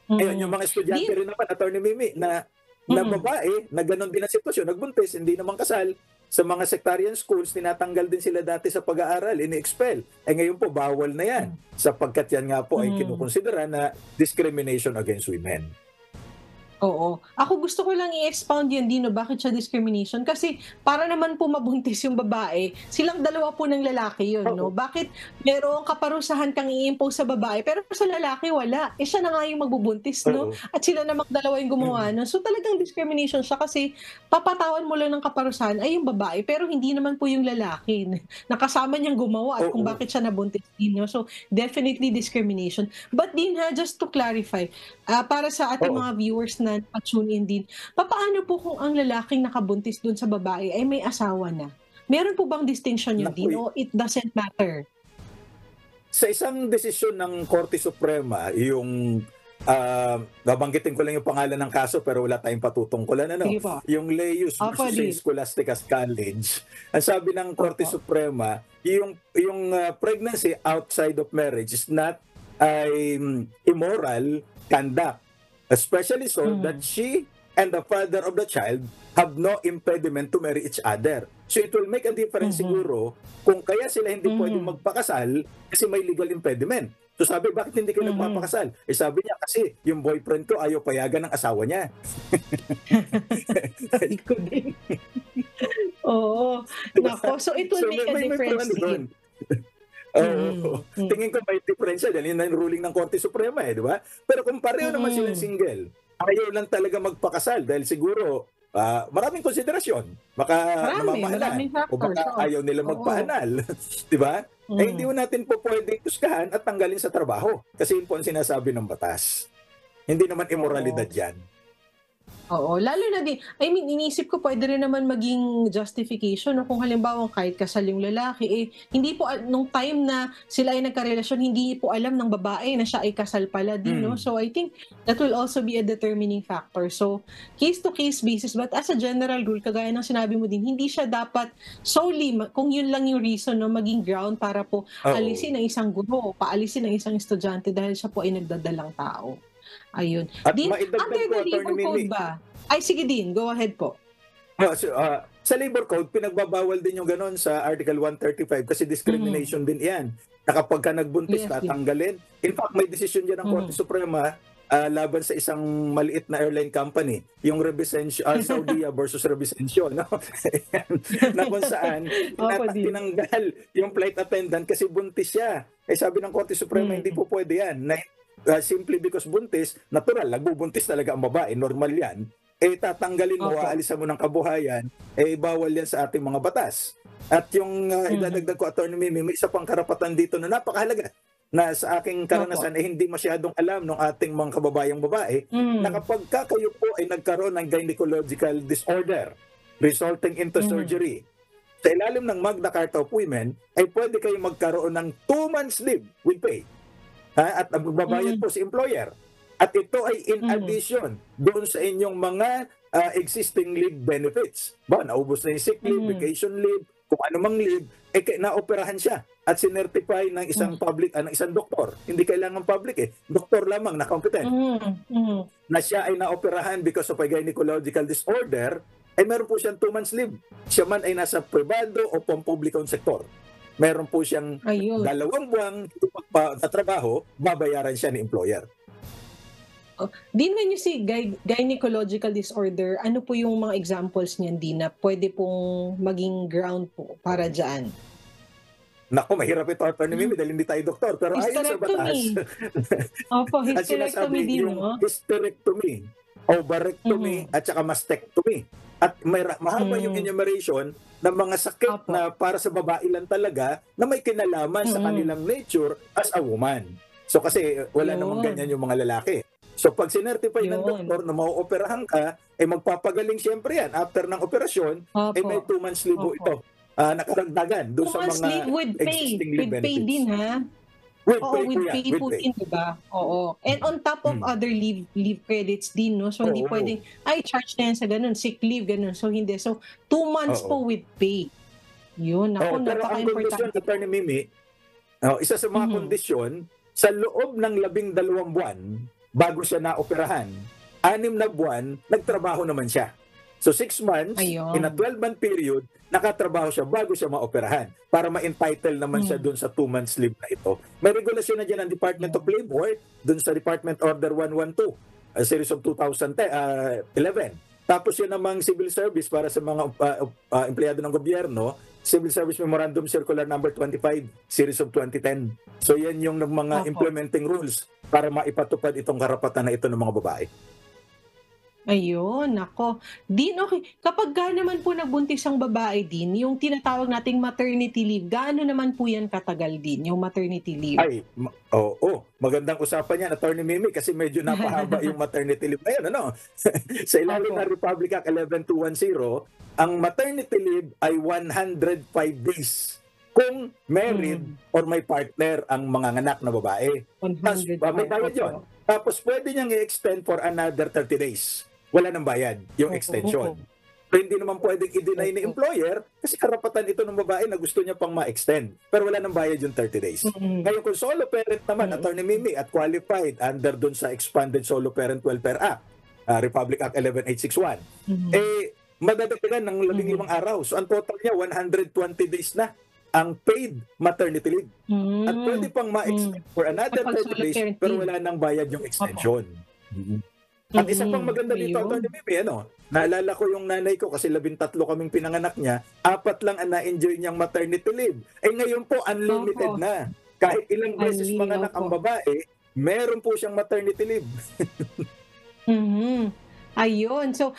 Mm. Ayun, yung mm. mga estudyante Din rin naman, Attorney Mimi, na mm, babae, na gano'n din ang sitwasyon, nagbuntis, hindi naman kasal, sa mga sectarian schools, tinatanggal din sila dati sa pag-aaral, ini-expel. Ngayon po, bawal na yan sapagkat yan nga po ay kinukonsidera na discrimination against women. Oo. Ako gusto ko lang i-expound yan, Dino, bakit siya discrimination? Kasi para naman po mabuntis yung babae, silang dalawa po ng lalaki yun, no? Bakit merong kaparusahan kang i-impose sa babae, pero sa lalaki wala? Siya na nga yung magbubuntis, no? At sila namang dalawa yung gumawa, no? So talagang discrimination siya kasi papatawan mo lang ng kaparusahan ay yung babae, pero hindi naman po yung lalaki. Nakasama niyang gumawa at kung bakit siya nabuntis din, no? So definitely discrimination. But din ha, just to clarify, para sa ating mga viewers na pa-tune in din, papaano po kung ang lalaking nakabuntis dun sa babae ay may asawa na? Meron po bang distinction yun din o it doesn't matter? Sa isang desisyon ng Korte Suprema, yung babanggitin ko lang yung pangalan ng kaso pero wala tayong patutungkulan, yung Leius versus St. Scholastica's College. Ang sabi ng Korte Suprema, yung pregnancy outside of marriage is not immoral conduct, especially so that she and the father of the child have no impediment to marry each other. So it will make a difference siguro kung kaya sila hindi pwedeng magpakasal kasi may legal impediment. So sabi, bakit hindi kayo nagpapakasal? Sabi niya, kasi yung boyfriend ko ayaw payagan ng asawa niya. Oo. Nako, so it will make a difference din. Tingin ko may diferensya dahil yun ang ruling ng Korte Suprema, di ba? Pero kung pareho naman silang single, ayaw lang talaga magpakasal dahil siguro maraming konsiderasyon. Baka namamahalan o baka ayaw nila magpaanal. Di ba? Hindi mo natin po pwedeng kusgahan at tanggalin sa trabaho. Kasi yun po ang sinasabi ng batas. Hindi naman immoralidad yan. Oo, lalo na din, I mean, inisip ko pwede rin naman maging justification no? Kung halimbawa kahit kasal yung lalaki, hindi po, nung time na sila ay nagkarelasyon, hindi po alam ng babae na siya ay kasal pala din, no? So I think that will also be a determining factor. So, case-to-case basis, but as a general rule, kagaya ng sinabi mo din, hindi siya dapat solely, kung yun lang yung reason, no, maging ground para po alisin ng isang guro o paalisin ng isang estudyante dahil siya po ay nagdadalang tao. Ayun. At Din, maidagdag under ko, the labor code ba? Ay, sige din. Go ahead po. Sa labor code, pinagbabawal din yung ganon sa Article 135 kasi discrimination din yan. Na kapag ka nagbuntis, tatanggalin. In fact, may decision dyan ng Korte Suprema laban sa isang maliit na airline company, yung Saudia versus Revisencio, no? Na kung saan tinanggal yung flight attendant kasi buntis siya. Sabi ng Korte Suprema, hindi po pwede yan. Simply because buntis, natural, nagbubuntis talaga ang babae, normal yan, tatanggalin mo, aalisan mo ng kabuhayan, bawal yan sa ating mga batas. At yung idadagdag ko, Atty. Mimi, may isa pang karapatan dito na napakahalaga na sa aking karanasan hindi masyadong alam ng ating mga kababayang babae na kapag kayo po ay nagkaroon ng gynecological disorder resulting into surgery, sa ilalim ng Magna Carta of Women, ay pwede kayo magkaroon ng 2 months leave with pay. At magbabayad po si employer. At ito ay in addition doon sa inyong mga existing leave benefits. Naubos na yung sick leave, vacation leave, kung anumang leave, naoperahan siya at sinertify ng isang public, ng isang doktor. Hindi kailangan public doktor lamang na competent. Na siya ay naoperahan because of a gynecological disorder, meron po siyang 2 months leave. Siya man ay nasa privado o pampublikong sektor. Meron po siyang 2 buwang pagpatrabaho, babayaran siya ni employer. Din, when you say gynecological disorder, ano po yung mga examples niyan, din, na pwede pong maging ground po para dyan? Naku, mahirap ito, Atty. Mimi, dahil hindi tayo doktor. Pero ayon sa batas. Opo, hysterectomy din, no? Hysterectomy, ovarectomy, at saka mastectomy. At mahaba yung enumeration ng mga sakit na para sa babae lang talaga na may kinalaman sa kanilang nature as a woman. So kasi wala namang ganyan yung mga lalaki. So pag sinertify ng doktor na mauoperahan ka, magpapagaling siyempre yan. After ng operasyon, may 2 months leave ito. Nakaragdagan doon sa mga existing leave benefits. With pay din, ha? With pay po din, diba? Oo. And on top of other leave credits din, no? So, hindi pwedeng, charge na yan sa ganun, sick leave, ganun. So, hindi. So, 2 months po with pay. Yun. Ako, pero ang kondisyon, Atty. Mimi, isa sa mga kondisyon, sa loob ng 12 buwan, bago siya naoperahan, 6 na buwan, nagtrabaho naman siya. So 6 months, in a Ayun. 12-month period, nakatrabaho siya bago siya maoperahan para ma-entitle naman siya Hmm. doon sa 2 months leave na ito. May regulasyon na dyan ang Department of Ayun. Labor doon sa Department Order 112, Series of 2011. Tapos yun namang civil service para sa mga empleyado ng gobyerno, Civil Service Memorandum Circular number 25, Series of 2010. So yan yung mga Opo. implementing rules para maipatupad itong karapatan na ito ng mga babae. Ayun, naku. Din, okay. Kapagka naman po nagbuntis ang babae din, yung tinatawag nating maternity leave, gaano naman po yan katagal din, yung maternity leave? Ay, oo, magandang usapan yan, Attorney Mimi, kasi medyo napahaba yung maternity leave na yun, ano? Sa ilalim ng Opo. Republic Act 11210, ang maternity leave ay 105 days kung married Hmm, or may partner ang manganganak na babae. Tapos 105, may bayad yun. opo. Tapos pwede niyang i-extend for another 30 days. Wala nang bayad yung extension. Oo, Pero hindi naman pwedeng i-deny ni opo. employer kasi karapatan ito ng babae na gusto niya pang ma-extend. Pero wala nang bayad yung 30 days. Mm, Ngayon kung solo parent naman, mm, Attorney Mimi, at qualified under dun sa Expanded Solo Parent Welfare Act, Republic Act 11861, mhm, madadagdagan ng 15 mhm, araw. So ang total niya, 120 days na ang paid maternity leave. At pwede hmm, pang ma-extend hmm. for another Kapag 30 solo days parent pero leave. wala nang bayad yung Opo. extension. Mhm. At isa pang maganda dito, Atty. Ayun. Bibi, naalala ko yung nanay ko kasi 13 kaming pinanganak niya, 4 lang ang na-enjoy niyang maternity leave. Ngayon po, unlimited Opo, na. Kahit ilang beses manganak ang opo. babae, meron po siyang maternity leave. Mhm. Ayun. So,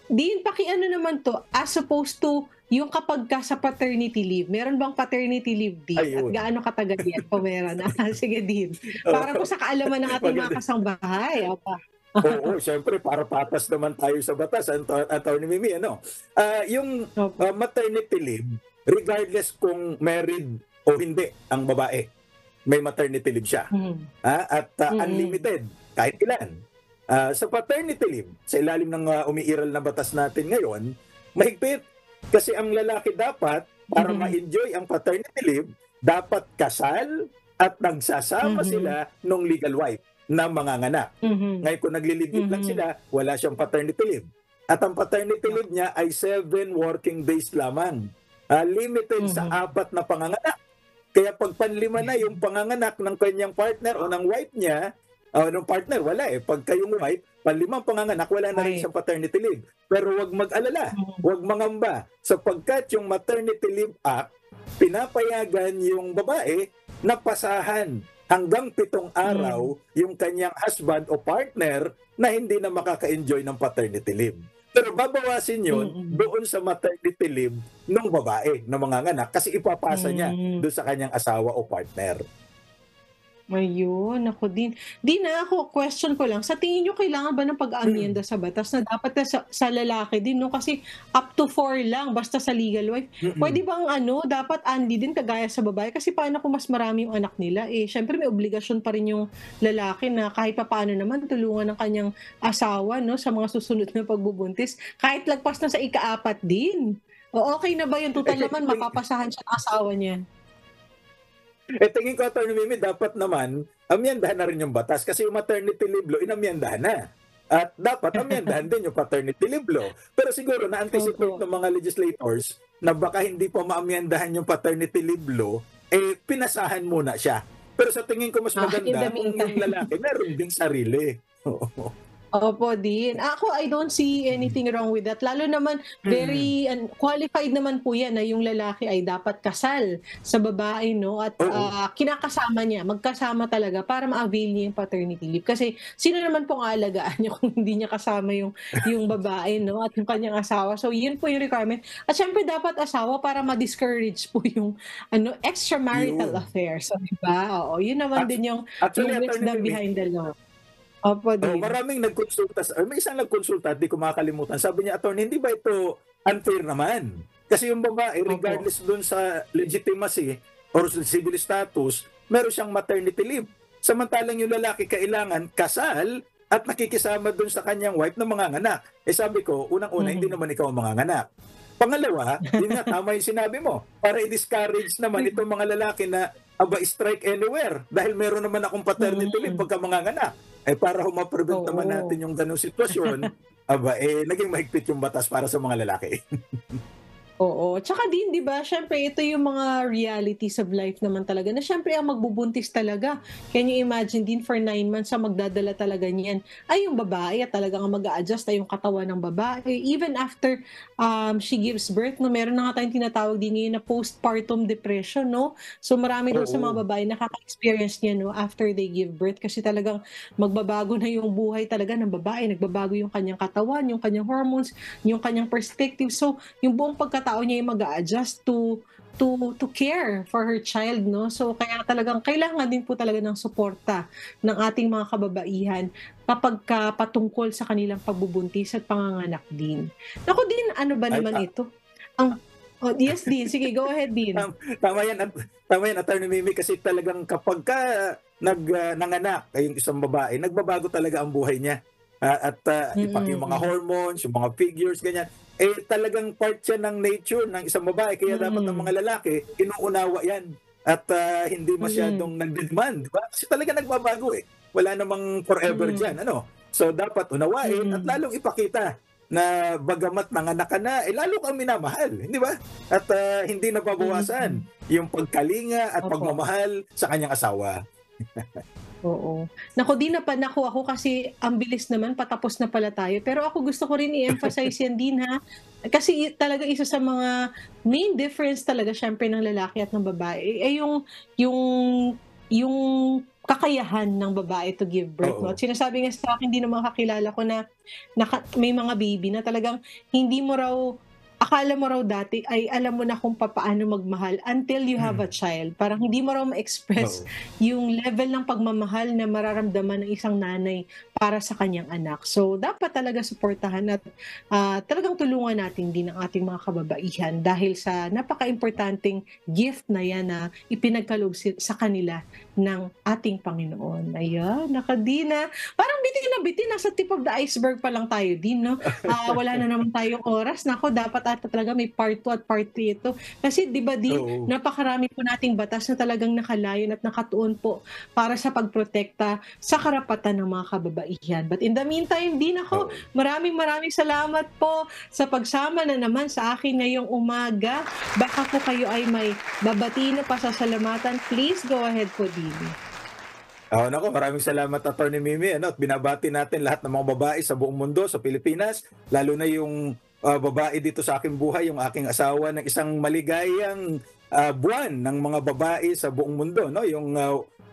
din pakiano naman 'to, as opposed to yung kapagka sa paternity leave, meron bang paternity leave din at Ayun. gaano katagal yan kung meron? Sige din. Para po Oo, sa kaalaman ng ating mga maganda. kasambahay, opo. Oo, siyempre para patas naman tayo sa batas, Atty. Mimi, yung Opo. maternity leave, regardless kung married o hindi ang babae, may maternity leave siya. Mhm, At mm. unlimited, kahit ilan. Sa paternity leave, sa ilalim ng umiiral na batas natin ngayon, mahigpit. Kasi ang lalaki dapat, para Mhm, ma-enjoy ang paternity leave, dapat kasal at nagsasama mhm, sila nung legal wife na manganganak. mhm, Ngayon kung nagli-live-in lang mhm. sila, wala siyang paternity leave. At ang paternity leave niya ay 7 working days lamang. Limited sa Mhm. 4 na panganganak. Kaya pag panlima na yung panganganak ng kanyang partner o ng wife niya, ng partner, wala eh. Pag kayong wife, panlimang panganganak, wala na rin Right. siyang paternity leave. Pero huwag mag-alala, Mhm, huwag mangamba. Sapagkat yung Maternity Leave Act, pinapayagan yung babae na pasahan hanggang 7 mhm, araw yung kanyang husband o partner na hindi na makaka-enjoy ng paternity leave. Pero babawasin yun mm, doon sa maternity leave ng babae na manganganak kasi ipapasa niya hmm. doon sa kanyang asawa o partner. Ayun, ako din. Ako question ko lang, sa tingin niyo kailangan ba ng pag-aamyenda sa batas na dapat na sa lalaki din 'no, kasi up to 4 lang basta sa legal wife. Puwede Mm. bang dapat only din kagaya sa babae kasi paano kung mas marami yung anak nila, siyempre may obligasyon pa rin yung lalaki na kahit papaano naman tulungan ng kanyang asawa 'no, sa mga susunod na pagbubuntis, kahit lagpas na sa ika-4 din. O okey na ba yun, tutal naman mapapasahan siya ng asawa niya? Tingin ko, Atty. Mimi, dapat naman amyendahan na rin yung batas kasi yung maternity leave law, inamyendahan na. At dapat amyendahan din yung paternity leave law. Pero siguro na-anticipate Opo. ng mga legislators na baka hindi pa maamyendahan yung paternity leave law, pinasahan muna siya. Pero sa tingin ko mas In the maganda kung yung meantime. lalaki meron ding sarili. Oo. Opo din. Ako, I don't see anything wrong with that. Lalo naman, Mm. very qualified naman po yan na yung lalaki ay dapat kasal sa babae, no? At Oo. kinakasama niya, magkasama talaga para ma-avail niya yung paternity leave. Kasi sino naman pong aalagaan niya kung hindi niya kasama yung babae, no? At yung kanyang asawa. So, yun po yung requirement. At syempre, dapat asawa para ma-discourage po yung extramarital Yun. affairs. So, diba? Oo, yun naman At, din yung actually, Atty. wisdom Mimi, behind the law. Opo din. maraming nagkonsulta. May isang nagkonsulta, di ko makakalimutan. Sabi niya, Atty. Hindi ba ito unfair naman? Kasi yung babae, Opo. regardless dun sa legitimacy or civil status, meron siyang maternity leave. Samantalang yung lalaki kailangan kasal at nakikisama dun sa kanyang wife na manganganak. Sabi ko, unang-una, hindi Mhm. naman ikaw ang manganganak. Pangalawa, yun nga, tama yung sinabi mo, para i-discourage naman itong mga lalaki na strike anywhere dahil meron naman akong paternity leave Mm. pagka manganganak. Para ma-prevent naman Oo. natin yung ganong sitwasyon, aba, naging mahigpit yung batas para sa mga lalaki. Oo, tsaka din 'di ba siyempre ito yung mga realities of life naman talaga na siyempre ang magbubuntis talaga. Can you imagine din for 9 months ang magdadala talaga niyan ay yung babae at talagang ang mag-a-adjust ay yung katawan ng babae. Even after, she gives birth 'no, meron na nga tayong tinatawag din ngayon na postpartum depression 'no. So marami daw sa Oo, mga babae nakaka-experience niyan 'no after they give birth kasi talagang magbabago na yung buhay talaga ng babae, nagbabago yung kanyang katawan, yung kanyang hormones, yung kanyang perspective. So yung buong pagkatao niya ay mag-a-adjust to care for her child 'no. So kaya talagang kailangan din po talaga ng suporta ng ating mga kababaihan kapagka patungkol sa kanilang pagbubuntis at panganganak din. Naku din, ano ba ay naman ito, ang yes din, sige go ahead din. tam tama yan at tama yan, Attorney Mimi, kasi talagang kapagka nanganak ay yung isang babae, nagbabago talaga ang buhay niya. Pati yung mga Mm, hormones, yung mga figures, ganyan, talagang part yan ng nature ng isang babae. Kaya dapat ang mm, mga lalaki, inuunawa yan at hindi mm, masyadong nagdedemand, di ba? Kasi talaga nagbabago eh. Wala namang forever mm, dyan, ano? So dapat unawain at mm, lalong ipakita na bagamat nanganak ka na, lalo kang minamahal, hindi ba? At hindi nababawasan mm. yung pagkalinga at Opo. pagmamahal sa kanyang asawa. Oo. Naku, 'di naku ako kasi ang bilis naman patapos na pala tayo. Pero ako gusto ko rin i-emphasize 'yan din ha. Kasi talaga isa sa mga main difference talaga siyempre ng lalaki at ng babae ay yung yung kakayahan ng babae to give birth 'no. Oo, At sinasabi nga sa akin din ng mga kakilala ko na may mga baby na talagang hindi mo raw akala mo raw dati ay alam mo na kung papaano magmahal until you have a mm, child. Parang hindi mo raw ma-express oo, yung level ng pagmamahal na mararamdaman ng isang nanay para sa kanyang anak. So, dapat talaga suportahan at talagang tulungan natin din ang ating mga kababaihan dahil sa napaka-importanting gift na yan na ipinagkaloob sa kanila ng ating Panginoon. Ayan, nakadina. Parang bitin na bitin, nasa tip of the iceberg pa lang tayo din, no? Wala na naman tayong oras. Nako, dapat ata talaga may part 2 at part 3 ito. Kasi 'di ba din, oo, napakarami po nating batas na talagang nakalayon at nakatuon po para sa pagprotekta sa karapatan ng mga kababaihan. But in the meantime din ako, oo. maraming maraming salamat po sa pagsama na naman sa akin ngayong umaga. Baka po kayo ay may babatiin na pasasalamatan, please go ahead po din. Oo, naku, maraming salamat, Attorney Mimi, ano, at binabati natin lahat ng mga babae sa buong mundo, sa Pilipinas, lalo na yung babae dito sa aking buhay, yung aking asawa, ng isang maligayang buwan ng mga babae sa buong mundo, no? Yung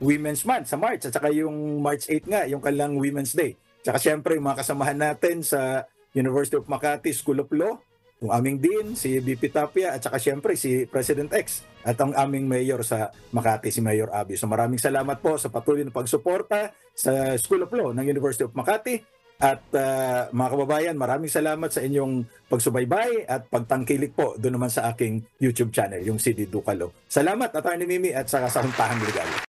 Women's Month sa March, at saka yung March 8 nga, yung kanilang Women's Day. Tsaka siyempre, yung mga kasamahan natin sa University of Makati School of Law, yung aming dean, si BP Tapia, at saka siyempre si President X at ang aming mayor sa Makati, si Mayor Abby. So maraming salamat po sa patuloy na pagsuporta sa School of Law ng University of Makati. At mga kababayan, maraming salamat sa inyong pagsubaybay at pagtangkilik po doon naman sa aking YouTube channel, yung CD Ducalo. Salamat, Attorney Mimi, at sa Huntahan Legal.